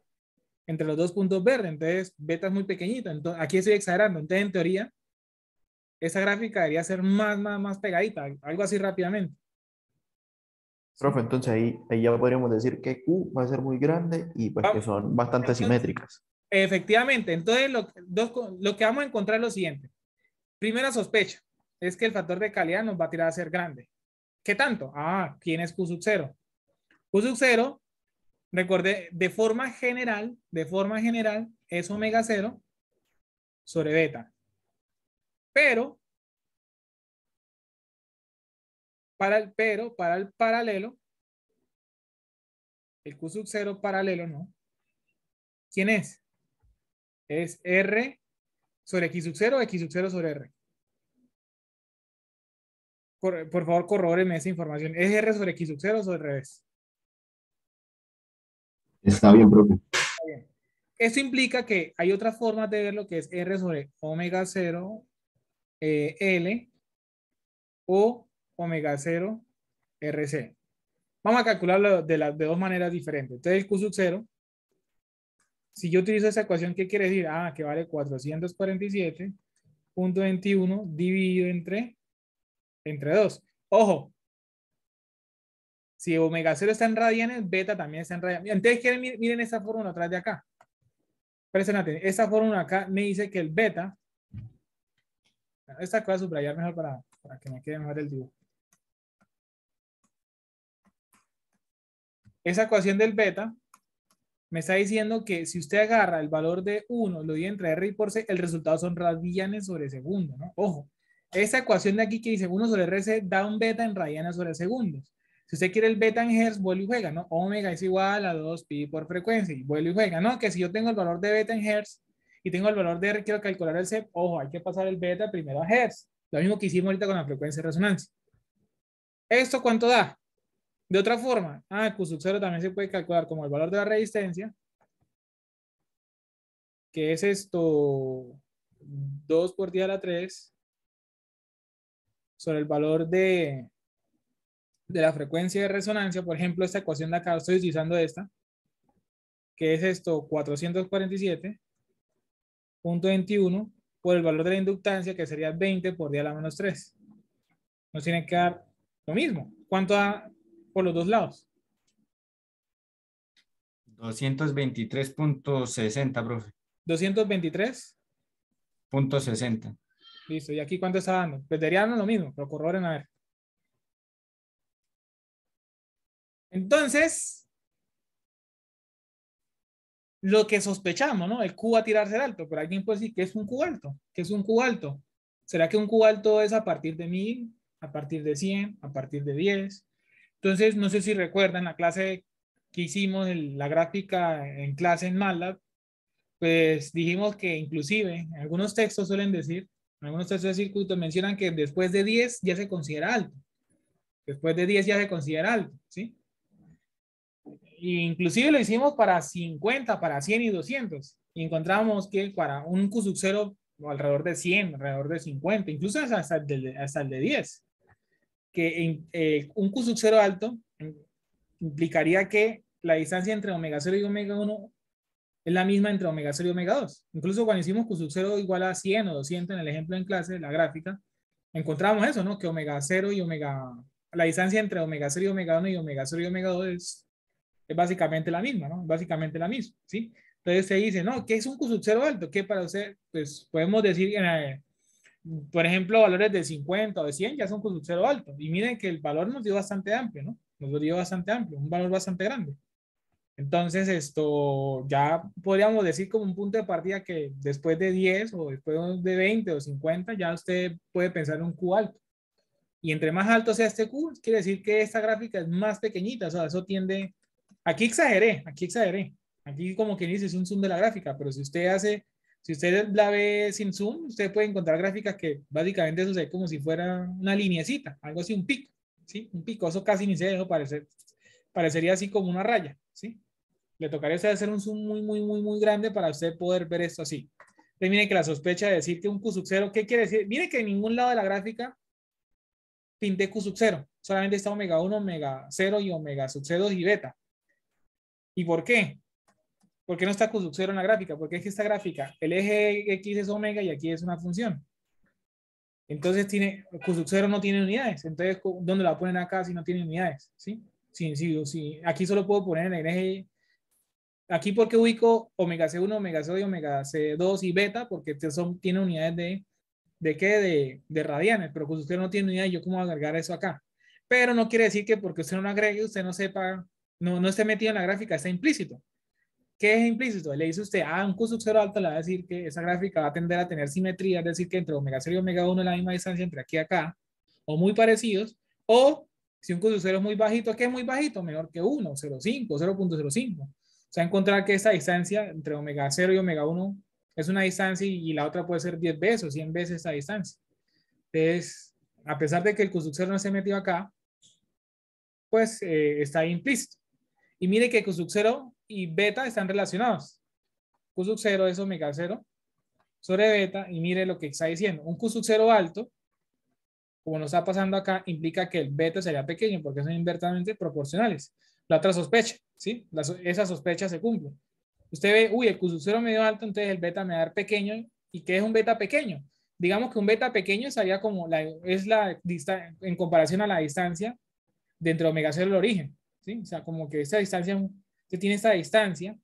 entre los dos puntos verdes. Entonces, beta es muy pequeñito. Entonces, aquí estoy exagerando. Entonces, en teoría, esa gráfica debería ser más pegadita, algo así rápidamente. Profe, entonces ahí ya podríamos decir que Q va a ser muy grande y pues que son bastante Entonces, simétricas. efectivamente, entonces lo que vamos a encontrar es lo siguiente. Primera sospecha es que el factor de calidad nos va a tirar a ser grande. ¿Qué tanto? ¿Quién es Q sub 0? Q sub 0, recordé, de forma general, es omega 0 sobre beta. Pero para el paralelo, el Q sub 0 paralelo, ¿no? ¿Quién es? Es R sobre X sub 0 o X sub 0 sobre R. Por favor, corrobóreme esa información. ¿Es R sobre X sub 0 o sobre al revés? Está bien, profe. Bien. Esto implica que hay otras formas de ver lo que es R sobre omega 0 L o omega 0 RC. Vamos a calcularlo de dos maneras diferentes. Entonces, el Q sub 0, si yo utilizo esa ecuación, ¿qué quiere decir? Que vale 447.21 dividido entre 2. Ojo, si omega 0 está en radianes, beta también está en radianes. Entonces, miren esta fórmula atrás de acá. Presten atención. Esta fórmula acá me dice que el beta, esta voy a subrayar mejor para que me quede mejor el dibujo. Esa ecuación del beta me está diciendo que si usted agarra el valor de 1, lo divide entre R y por C, el resultado son radianes sobre segundo, ¿no? Ojo, esa ecuación de aquí que dice 1 sobre RC da un beta en radianes sobre segundos. Si usted quiere el beta en hertz, vuelve y juega, ¿no? Omega es igual a 2pi por frecuencia y vuelve y juega, ¿no? Que si yo tengo el valor de beta en hertz y tengo el valor de R, quiero calcular el C, ojo, hay que pasar el beta primero a hertz. Lo mismo que hicimos ahorita con la frecuencia de resonancia. ¿Esto cuánto da? De otra forma, el Q sub 0 también se puede calcular como el valor de la resistencia, que es esto 2 por 10 a la 3 sobre el valor de la frecuencia de resonancia. Por ejemplo, esta ecuación de acá, estoy utilizando esta, que es esto 447.21 por el valor de la inductancia, que sería 20 por 10 a la menos 3. Nos tiene que dar lo mismo. ¿Cuánto da por los dos lados? 223.60, profe. 223. .60. Listo. ¿Y aquí cuánto está dando? Pues debería darnos lo mismo, pero corroboren a ver. Entonces, lo que sospechamos, ¿no? El Q va a tirarse alto, pero alguien puede decir que es un Q alto. ¿Qué es un Q alto? ¿Será que un Q alto es a partir de 1000, a partir de 100, a partir de 10? Entonces, no sé si recuerdan la clase que hicimos, la gráfica en clase en MATLAB, pues dijimos que inclusive en algunos textos suelen decir, en algunos textos de circuito mencionan que después de 10 ya se considera alto. Después de 10 ya se considera alto, ¿sí? Y inclusive lo hicimos para 50, para 100 y 200. Y encontramos que para un Q sub 0 alrededor de 100, alrededor de 50, incluso hasta el de 10. Que un Q sub 0 alto implicaría que la distancia entre omega 0 y omega 1 es la misma entre omega 0 y omega 2. Incluso cuando hicimos Q sub 0 igual a 100 o 200 en el ejemplo en clase, la gráfica, encontramos eso, ¿no? Que omega 0 y la distancia entre omega 0 y omega 1 y omega 0 y omega 2 es básicamente la misma, ¿no? Básicamente la misma, ¿sí? Entonces se dice, no, ¿qué es un Q sub 0 alto? ¿Qué para usted? Pues podemos decir, por ejemplo, valores de 50 o de 100 ya son Q sub 0 alto. Y miren que el valor nos dio bastante amplio, ¿no? Nos lo dio bastante amplio, un valor bastante grande. Entonces, esto ya podríamos decir como un punto de partida que después de 10 o después de 20 o 50, ya usted puede pensar en un Q alto. Y entre más alto sea este Q, quiere decir que esta gráfica es más pequeñita. O sea, eso tiende... Aquí exageré, aquí exageré. Aquí como que dice es un zoom de la gráfica, pero si usted hace, si usted la ve sin zoom, usted puede encontrar gráficas que básicamente eso se ve como si fuera una lineecita, algo así, un pico, ¿sí? Un pico, eso casi ni se dejó parecer, parecería así como una raya, ¿sí? Le tocaría hacer un zoom muy grande para usted poder ver esto así. Entonces, mire que la sospecha de decir que un Q sub 0, ¿qué quiere decir? Mire que en ningún lado de la gráfica pinté Q sub 0, solamente está omega 1, omega 0 y omega sub 0 y beta. ¿Y por qué? ¿Por qué no está Q sub 0 en la gráfica? Porque es que esta gráfica, el eje X es omega y aquí es una función. Entonces tiene, Q sub 0 no tiene unidades. Entonces, ¿dónde la ponen acá si no tiene unidades? ¿Sí? Sí. Aquí solo puedo poner en el eje. Aquí porque ubico omega C1, omega C2 y omega C2 y beta, porque tiene unidades ¿de qué? De radianes, pero Q sub 0 no tiene unidades. ¿Yo cómo voy a agregar eso acá? Pero no quiere decir que porque usted no lo agregue, usted no sepa, no esté metido en la gráfica, está implícito. ¿Qué es implícito? Le dice usted, un Q sub 0 alto le va a decir que esa gráfica va a tender a tener simetría, es decir, que entre omega 0 y omega 1 es la misma distancia entre aquí y acá, o muy parecidos, o si un Q sub 0 es muy bajito, ¿qué es muy bajito? Menor que 1, 0,5, 0,05. O sea, encontrar que esa distancia entre omega 0 y omega 1 es una distancia y la otra puede ser 10 veces o 100 veces esa distancia. Entonces, a pesar de que el Q sub 0 no se metió acá, pues está ahí implícito. Y mire que Q sub 0 y beta están relacionados. Q sub 0 es omega 0 sobre beta y mire lo que está diciendo. Un Q sub 0 alto, como nos está pasando acá, implica que el beta sería pequeño porque son inversamente proporcionales. La otra sospecha, ¿sí? Esa sospecha se cumple. Usted ve, uy, el Q sub 0 medio alto, entonces el beta me va a dar pequeño. ¿Y qué es un beta pequeño? Digamos que un beta pequeño sería como en comparación a la distancia de entre omega 0 y el origen, ¿sí? O sea, como que esta distancia, usted tiene esta distancia,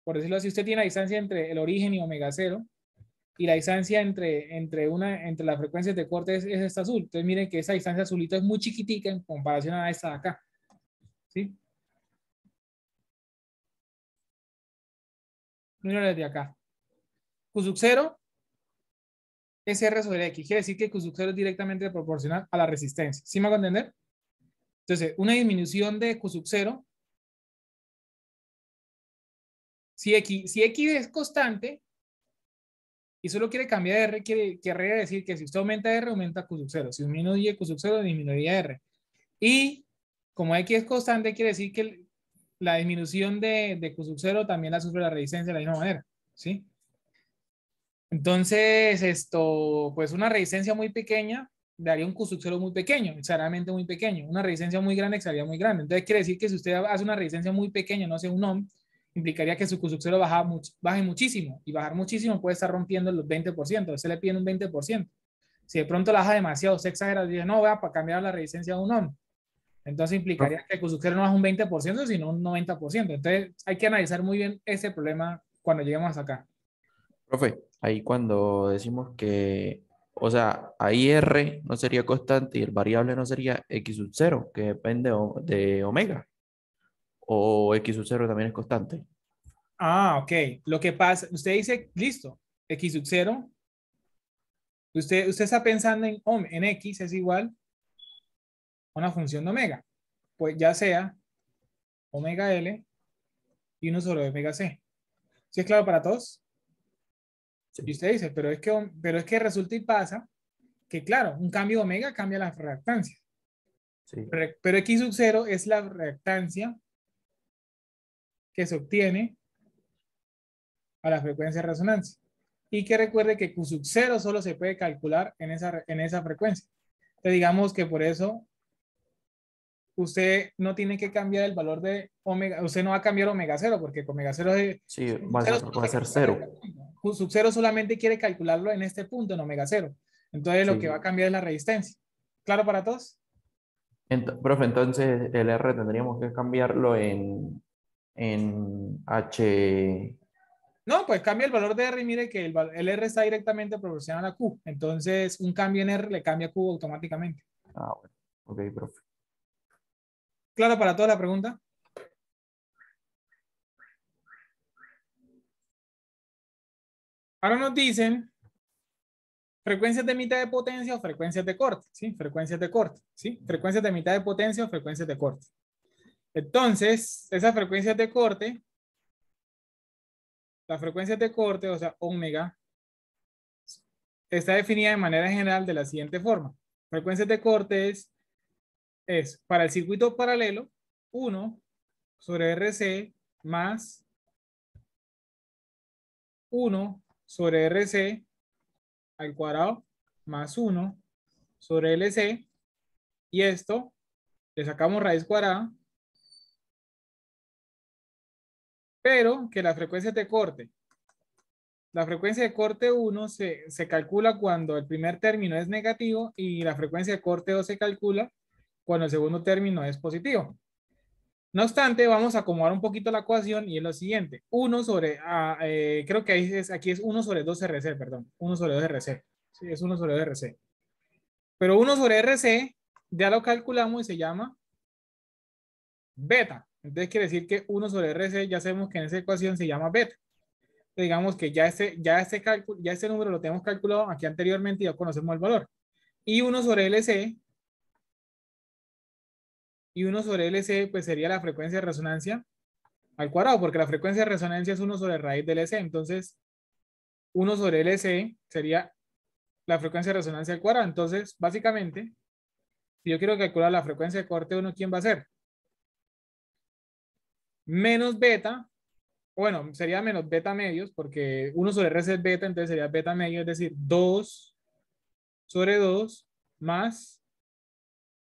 por decirlo así, usted tiene la distancia entre el origen y omega 0 y la distancia entre las frecuencias de corte es esta azul. Entonces miren que esa distancia azulita es muy chiquitica en comparación a esta de acá, ¿sí? Miren desde acá. Q sub 0 es R sobre X. Quiere decir que Q sub 0 es directamente proporcional a la resistencia. ¿Sí me hago entender? Entonces, una disminución de Q sub 0, si X es constante, y solo quiere cambiar R, querría decir que si usted aumenta R, aumenta Q sub 0. Si disminuye Q sub 0, disminuiría R. Y como X es constante, quiere decir que la disminución de Q sub 0 también la sufre la resistencia de la misma manera. ¿Sí? Entonces, pues una resistencia muy pequeña daría un Q sub 0 muy pequeño, exageradamente muy pequeño. Una resistencia muy grande sería muy grande. Entonces, quiere decir que si usted hace una resistencia muy pequeña, no sé, un ohm, implicaría que su Q sub 0 baje muchísimo. Y bajar muchísimo puede estar rompiendo los 20%. Se le pide un 20%. Si de pronto la baja demasiado, usted exagera y dice, no, voy para cambiar la resistencia a un ohm. Entonces implicaría Profe, que el Q sub 0 no baja un 20%, sino un 90%. Entonces, hay que analizar muy bien ese problema cuando lleguemos hasta acá. profe, ahí cuando decimos que, o sea, ahí R no sería constante y el variable no sería X sub 0, que depende de omega, o X sub 0 también es constante. Ok. Lo que pasa, usted dice, listo, X sub 0. Usted está pensando en X es igual a una función de omega. Pues ya sea omega L y 1 sobre omega C. ¿Sí es claro para todos? Sí, Y usted dice, pero es que resulta y pasa que, claro, un cambio de omega cambia la reactancia. sí, Pero X sub 0 es la reactancia que se obtiene a la frecuencia de resonancia. Y que recuerde que Q sub 0 solo se puede calcular en esa frecuencia. Entonces, digamos que por eso usted no tiene que cambiar el valor de omega, usted no va a cambiar omega 0 porque omega 0 sí, cero solo va a se ser calcula en 0. este punto. Q sub 0 solamente quiere calcularlo en este punto, en omega 0. Entonces lo que va a Sí. cambiar es la resistencia. ¿Claro para todos? Profe, entonces el R tendríamos que cambiarlo en H. No, pues cambia el valor de R y mire que el R está directamente proporcional a Q. Entonces un cambio en R le cambia a Q automáticamente. Ah, bueno. Ok, profe. ¿Claro para toda la pregunta? Ahora nos dicen frecuencias de mitad de potencia o frecuencias de corte, ¿sí? Frecuencias de corte, ¿sí? Frecuencias de mitad de potencia o frecuencias de corte. Entonces, esas frecuencias de corte, las frecuencias de corte, o sea, omega, está definida de manera general de la siguiente forma. Frecuencias de corte es para el circuito paralelo, 1 sobre RC más 1 sobre RC al cuadrado más 1 sobre LC, y esto le sacamos raíz cuadrada, pero que la frecuencia de corte, la frecuencia de corte 1 se calcula cuando el primer término es negativo y la frecuencia de corte 2 se calcula cuando el segundo término es positivo. No obstante, vamos a acomodar un poquito la ecuación y es lo siguiente. 1 sobre, creo que aquí es 1 sobre 2 RC, perdón. 1 sobre 2 RC. Sí, es 1 sobre 2 RC. Pero 1 sobre RC ya lo calculamos y se llama beta. Entonces quiere decir que 1 sobre RC ya sabemos que en esa ecuación se llama beta. Entonces, digamos que ya este número lo tenemos calculado aquí anteriormente y ya conocemos el valor. Y 1 sobre LC, pues sería la frecuencia de resonancia al cuadrado, porque la frecuencia de resonancia es 1 sobre raíz de LC. Entonces, 1 sobre LC sería la frecuencia de resonancia al cuadrado. Entonces, básicamente, si yo quiero calcular la frecuencia de corte 1, ¿quién va a ser? Menos beta, bueno, sería menos beta medios, porque 1 sobre RC es beta, entonces sería beta medio, es decir, 2 sobre 2 más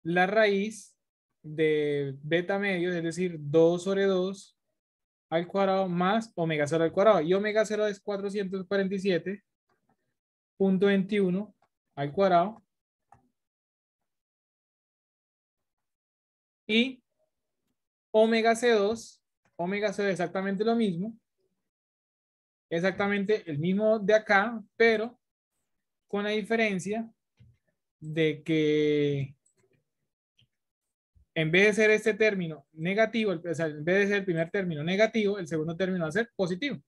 la raíz de beta medio, es decir, 2 sobre 2 al cuadrado más omega 0 al cuadrado. Y omega 0 es 447.21 al cuadrado. Y omega C2 es exactamente lo mismo. Exactamente el mismo de acá, pero con la diferencia de que en vez de ser este término negativo, o sea, en vez de ser el primer término negativo, el segundo término va a ser positivo.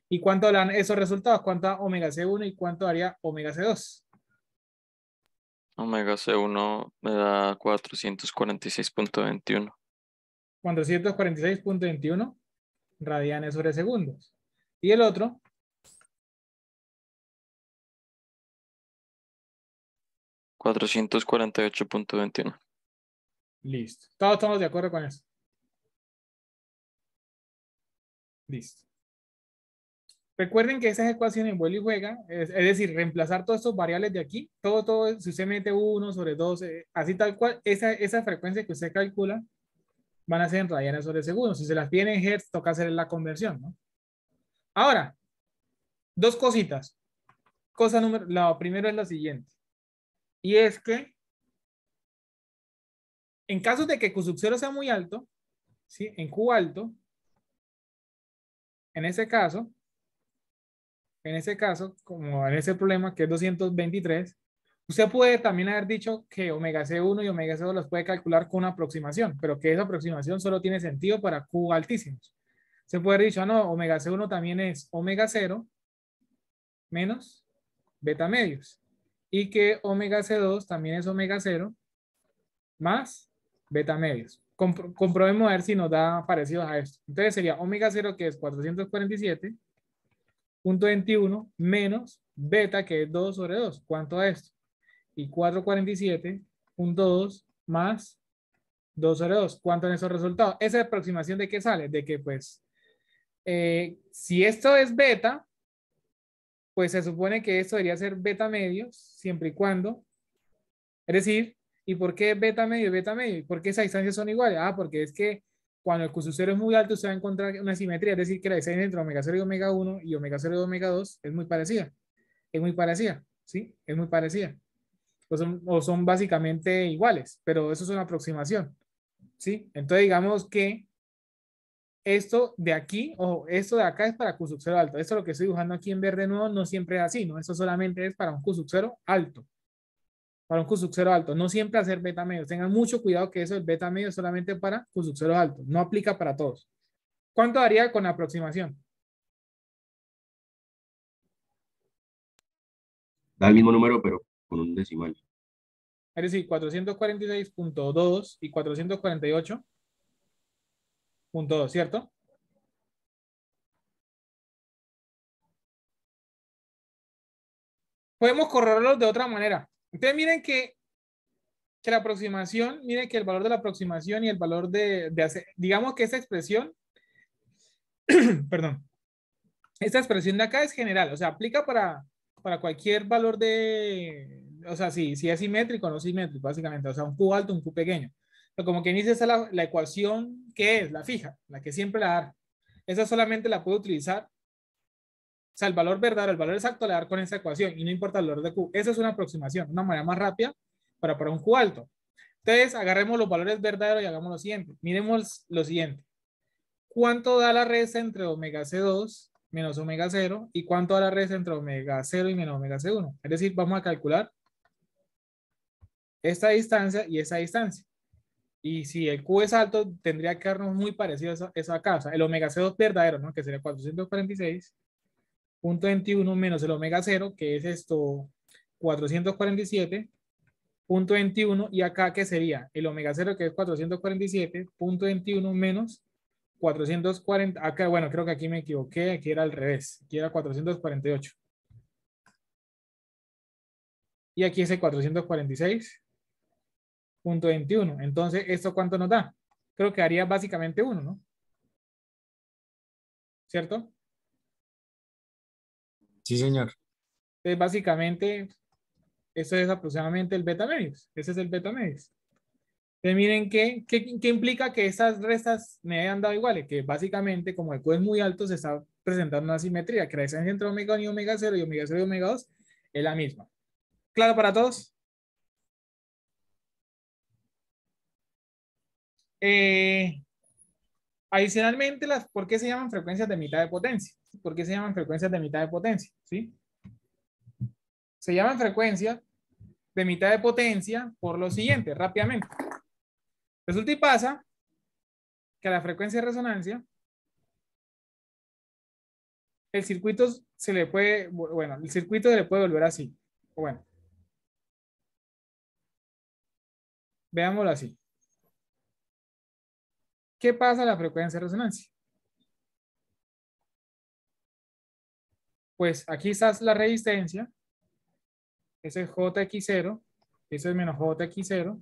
¿Y cuánto dan esos resultados? ¿Cuánto da omega C1 y cuánto daría omega C2? Omega C1 me da 446.21. 446.21 radianes sobre segundos. Y el otro, 448.21. listo. Todos estamos de acuerdo con eso. Listo. Recuerden que esas ecuaciones vuelve y juega, es decir, reemplazar todos estos variables de aquí, todo, si usted mete 1 sobre 2, así tal cual, esa frecuencia que usted calcula van a ser en radianes sobre segundos. Si se las pide en hertz, toca hacer la conversión, ¿no? Ahora, dos cositas. Lo primero es lo siguiente. Y es que en caso de que Q sub 0 sea muy alto, ¿sí? En Q alto, en ese caso, como en ese problema que es 223, usted puede también haber dicho que omega C1 y omega C2 los puede calcular con una aproximación, pero que esa aproximación solo tiene sentido para Q altísimos. Se puede haber dicho, no, omega C1 también es omega 0 menos beta medios. Y que omega C2 también es omega 0 más beta medios. Comprobemos a ver si nos da parecidos a esto. Entonces sería omega 0, que es 447.21 menos beta, que es 2 sobre 2. ¿Cuánto da esto? Y 447.2 más 2 sobre 2. ¿Cuánto en esos resultados? Esa aproximación de qué sale, de que pues si esto es beta, pues se supone que esto debería ser beta medios, siempre y cuando, es decir, ¿y por qué beta medio y beta medio? ¿Por qué esas distancias son iguales? Ah, porque es que cuando el Q sub 0 es muy alto, usted va a encontrar una simetría, es decir, que la distancia entre omega 0 y omega 1 y omega 0 y omega 2 es muy parecida. Es muy parecida, ¿sí? Es muy parecida. O son básicamente iguales, pero eso es una aproximación, ¿sí? Entonces digamos que esto de aquí, o esto de acá es para Q sub 0 alto. Esto lo que estoy dibujando aquí en verde nuevo no siempre es así, ¿no? Eso solamente es para un Q sub 0 alto. Para un Q sub 0 alto. No siempre hacer beta medio. Tengan mucho cuidado que eso es beta medio solamente para Q sub 0 alto. No aplica para todos. ¿Cuánto daría con la aproximación? Da el mismo número, pero con un decimal. Es decir, 446.2 y 448.2, ¿cierto? Podemos correrlos de otra manera. Entonces miren que la aproximación, miren que el valor de la aproximación y el valor digamos que esta expresión, perdón, esta expresión de acá es general, o sea, aplica para cualquier valor o sea, si es simétrico o no simétrico, básicamente, o sea, un Q alto, un Q pequeño. Pero como que inicia esa la ecuación que es la fija, la que siempre la da. Esa solamente la puedo utilizar, o sea, el valor verdadero, el valor exacto la dar con esa ecuación y no importa el valor de Q. Esa es una aproximación, una manera más rápida para un Q alto. Entonces, agarremos los valores verdaderos y hagamos lo siguiente. Miremos lo siguiente. ¿Cuánto da la resta entre omega C2 menos omega 0? ¿Y cuánto da la resta entre omega 0 y menos omega C1? Es decir, vamos a calcular esta distancia y esta distancia. Y si el Q es alto, tendría que darnos muy parecido a eso acá. O sea, el omega C2 verdadero, ¿no? Que sería 446.21 menos el omega 0, que es esto 447.21, y acá que sería el omega 0, que es 447.21 menos 440, acá, bueno, creo que aquí me equivoqué, aquí era al revés, aquí era 448. Y aquí es el 446.21. Entonces, ¿esto cuánto nos da? Creo que haría básicamente 1, ¿no? ¿Cierto? Sí, señor. Entonces, básicamente, esto es aproximadamente el beta medios. Ese es el beta medios. Entonces, miren qué implica que estas restas me hayan dado iguales, que básicamente, como el Q es muy alto, se está presentando una simetría, que la distancia entre omega 1 y omega 0 y omega 0 y omega 2 es la misma. ¿Claro para todos? Adicionalmente, ¿por qué se llaman frecuencias de mitad de potencia? ¿Por qué se llaman frecuencias de mitad de potencia? ¿Sí? Se llaman frecuencias de mitad de potencia por lo siguiente, rápidamente. Resulta y pasa que a la frecuencia de resonancia, el circuito se le puede, bueno, el circuito se le puede volver así. Bueno, veámoslo así. ¿Qué pasa a la frecuencia de resonancia? Pues aquí está la resistencia, ese es JX0, eso es menos JX0,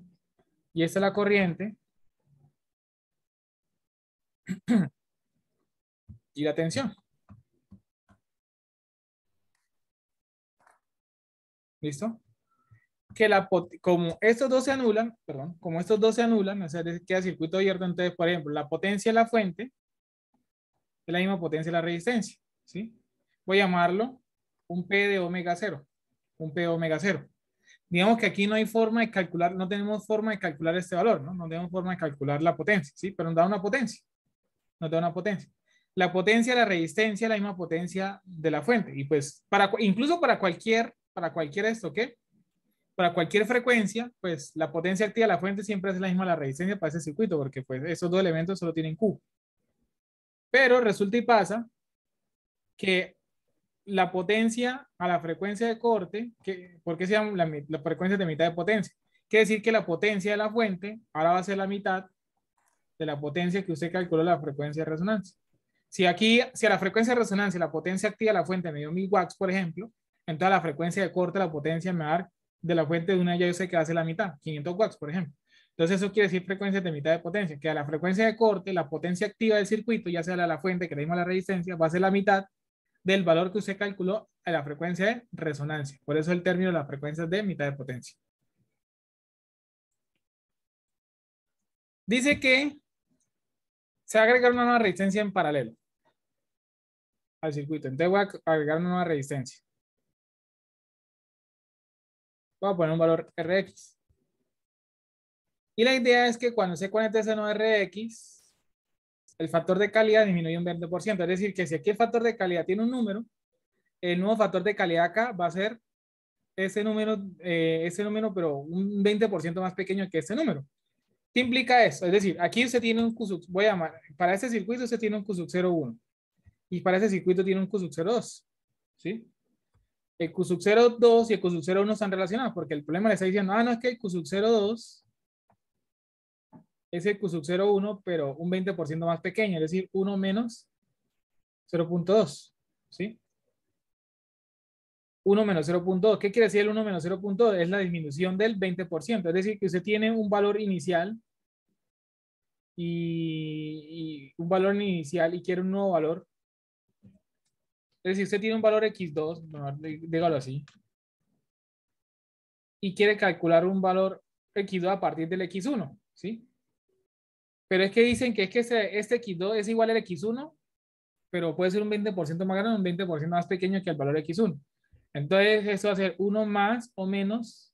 y esta es la corriente y la tensión. ¿Listo? Que como estos dos se anulan, perdón, como estos dos se anulan, o sea, queda circuito abierto, entonces, por ejemplo, la potencia de la fuente es la misma potencia de la resistencia, ¿sí? Voy a llamarlo un P de omega 0, un P de omega 0. Digamos que aquí no hay forma de calcular, no tenemos forma de calcular este valor, ¿no? No tenemos forma de calcular la potencia, ¿sí? Pero nos da una potencia, nos da una potencia. La potencia de la resistencia es la misma potencia de la fuente, y pues, incluso para cualquier esto, ¿qué? Para cualquier frecuencia, pues la potencia activa de la fuente siempre es la misma la resistencia para ese circuito, porque pues esos dos elementos solo tienen Q. Pero resulta y pasa que la potencia a la frecuencia de corte, ¿por qué se llama la frecuencia de mitad de potencia? Quiere decir que la potencia de la fuente ahora va a ser la mitad de la potencia que usted calculó la frecuencia de resonancia. Si a la frecuencia de resonancia la potencia activa de la fuente me dio 1000 watts, por ejemplo, entonces a la frecuencia de corte la potencia me va a dar de la fuente de una, ya yo sé que va a ser la mitad, 500 watts, por ejemplo. Entonces eso quiere decir frecuencia de mitad de potencia, que a la frecuencia de corte la potencia activa del circuito, ya sea la fuente que le dimos la resistencia, va a ser la mitad del valor que usted calculó a la frecuencia de resonancia. Por eso el término de la frecuencia de mitad de potencia. Dice que se va a agregar una nueva resistencia en paralelo al circuito. Entonces voy a agregar una nueva resistencia. Voy a poner un valor Rx. Y la idea es que cuando se conecte ese nuevo Rx, el factor de calidad disminuye un 20%. Es decir, que si aquí el factor de calidad tiene un número, el nuevo factor de calidad acá va a ser ese número, pero un 20% más pequeño que este número. ¿Qué implica eso? Es decir, aquí usted tiene un QSUX, voy a llamar, para este circuito usted tiene un QSUX 01 y para ese circuito tiene un QSUX 02, ¿sí? el Q sub 0,2 y el Q sub 0,1 están relacionados, porque el problema le está diciendo, no, es que el Q sub 0,2 es el Q sub 0,1, pero un 20% más pequeño, es decir, 1 menos 0.2, ¿sí? 1 menos 0.2. ¿Qué quiere decir el 1 menos 0.2? Es la disminución del 20%, es decir, que usted tiene un valor inicial y un valor inicial y quiere un nuevo valor. Es decir, usted tiene un valor x2, bueno, dígalo así, y quiere calcular un valor x2 a partir del x1, ¿sí? Pero es que dicen que este x2 es igual al x1, pero puede ser un 20% más grande, un 20% más pequeño que el valor x1. Entonces, eso va a ser 1 más o menos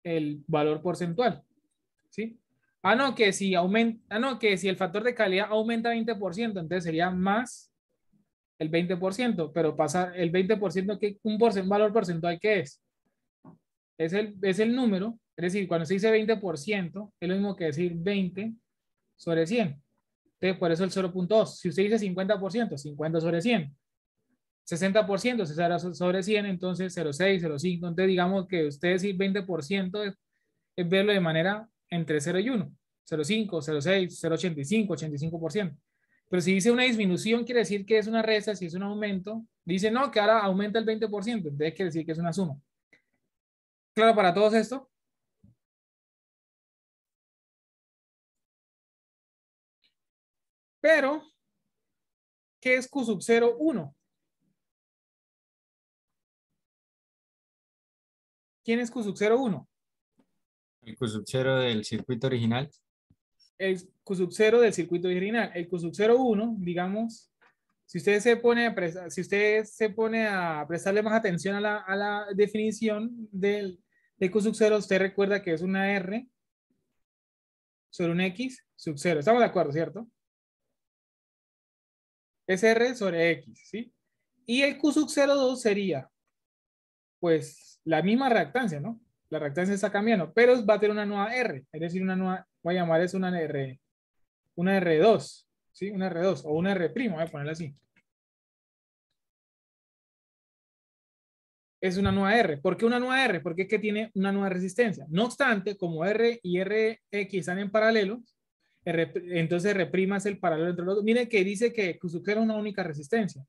el valor porcentual, ¿sí? No, que si aumenta, no, que si el factor de calidad aumenta 20%, entonces sería más el 20%, pero pasar el 20%, que un valor porcentual, ¿qué es? Es el número, es decir, cuando se dice 20%, es lo mismo que decir 20 sobre 100. Entonces, por eso el 0.2. Si usted dice 50%, 50 sobre 100. 60%, 60 sobre 100, entonces 0.6, 0.5. Entonces, digamos que usted decir 20% es verlo de manera entre 0 y 1. 0.5, 0.6, 0.85, 85%. Pero si dice una disminución, quiere decir que es una resta. Si es un aumento, dice no, que ahora aumenta el 20%. Entonces, quiere decir que es una suma. ¿Claro para todos esto? Pero, ¿qué es Q sub 0, 1? ¿Quién es Q sub 0, 1? El Q sub 0 del circuito original. El Q sub 0 del circuito original. El Q sub 0, 1, digamos, si usted se pone a prestarle más atención a la definición del Q sub 0, usted recuerda que es una R sobre un X sub 0. Estamos de acuerdo, ¿cierto? Es R sobre X, ¿sí? Y el Q sub 0,2 sería, pues, la misma reactancia, ¿no? La reactancia está cambiando, pero va a tener una nueva R, es decir, una nueva, voy a llamar eso una R2, ¿sí? Una R2 o una R', voy a ponerla así. Es una nueva R. ¿Por qué una nueva R? Porque es que tiene una nueva resistencia. No obstante, como R y RX están en paralelo, entonces R' es el paralelo entre los dos. Miren que dice que Q sub 0 es una única resistencia.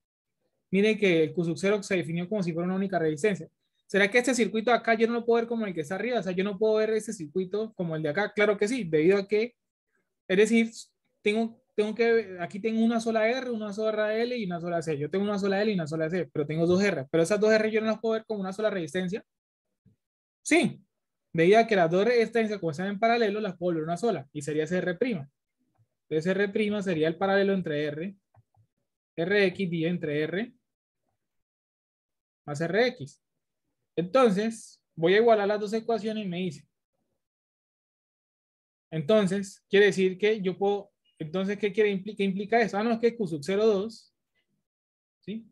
Miren que el Q sub 0 se definió como si fuera una única resistencia. ¿Será que este circuito de acá yo no lo puedo ver como el que está arriba? O sea, yo no puedo ver este circuito como el de acá. Claro que sí, debido a que, es decir, aquí tengo una sola R, una sola L y una sola C. Yo tengo una sola L y una sola C, pero tengo dos R. Pero esas dos R yo no las puedo ver como una sola resistencia. Sí, debido a que las dos resistencias, como están en paralelo, las puedo ver una sola y sería ese R'. Entonces R' sería el paralelo entre R, RX dividido entre R más RX. Entonces, voy a igualar las dos ecuaciones y me dice. Entonces, quiere decir que yo puedo. Entonces, ¿qué implica eso? No, es que Q sub 0,2, ¿sí?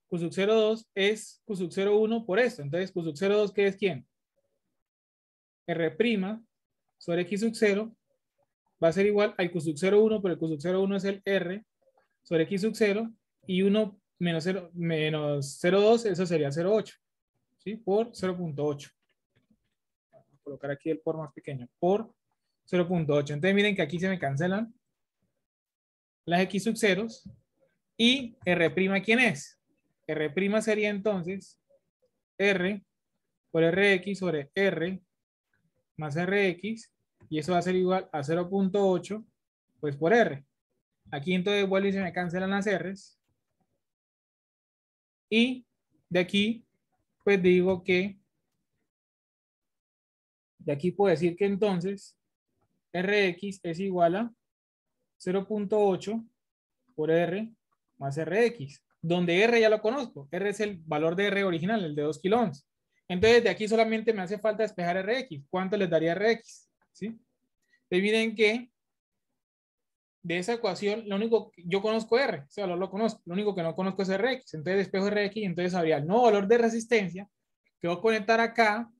Q sub 0,2 es Q sub 0,1 por esto. Entonces, Q sub 0,2, ¿qué es quién? R' sobre X sub 0 va a ser igual al Q sub 0,1, pero el Q sub 0,1 es el R sobre X sub 0 y 1 menos 0,2, eso sería 0,8, ¿sí? Por 0.8. Voy a colocar aquí el por más pequeño, por 0.8. Entonces miren que aquí se me cancelan las X sub ceros y R', ¿quién es? R' sería entonces R por RX sobre R más RX y eso va a ser igual a 0.8 pues por R. Aquí entonces vuelvo y se me cancelan las R's y de aquí pues digo que de aquí puedo decir que entonces Rx es igual a 0.8 por R más Rx, donde R ya lo conozco. R es el valor de R original, el de 2 kilo ohms. Entonces, de aquí solamente me hace falta despejar Rx. ¿Cuánto les daría Rx? ¿Sí? Entonces, miren que de esa ecuación, lo único que yo conozco R, o sea, lo conozco. Lo único que no conozco es Rx. Entonces, despejo Rx y entonces habría el nuevo valor de resistencia que voy a conectar acá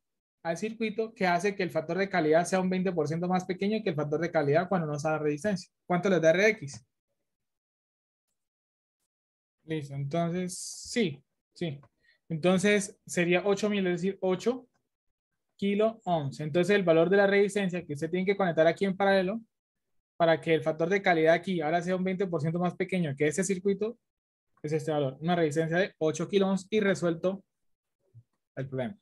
al circuito que hace que el factor de calidad sea un 20% más pequeño que el factor de calidad cuando no está la resistencia. ¿Cuánto les da Rx? Listo, entonces, sí. Entonces sería 8.000, es decir, 8 kilo ohms. Entonces el valor de la resistencia que usted tiene que conectar aquí en paralelo para que el factor de calidad aquí ahora sea un 20% más pequeño que ese circuito es este valor, una resistencia de 8 kilo ohms y resuelto el problema.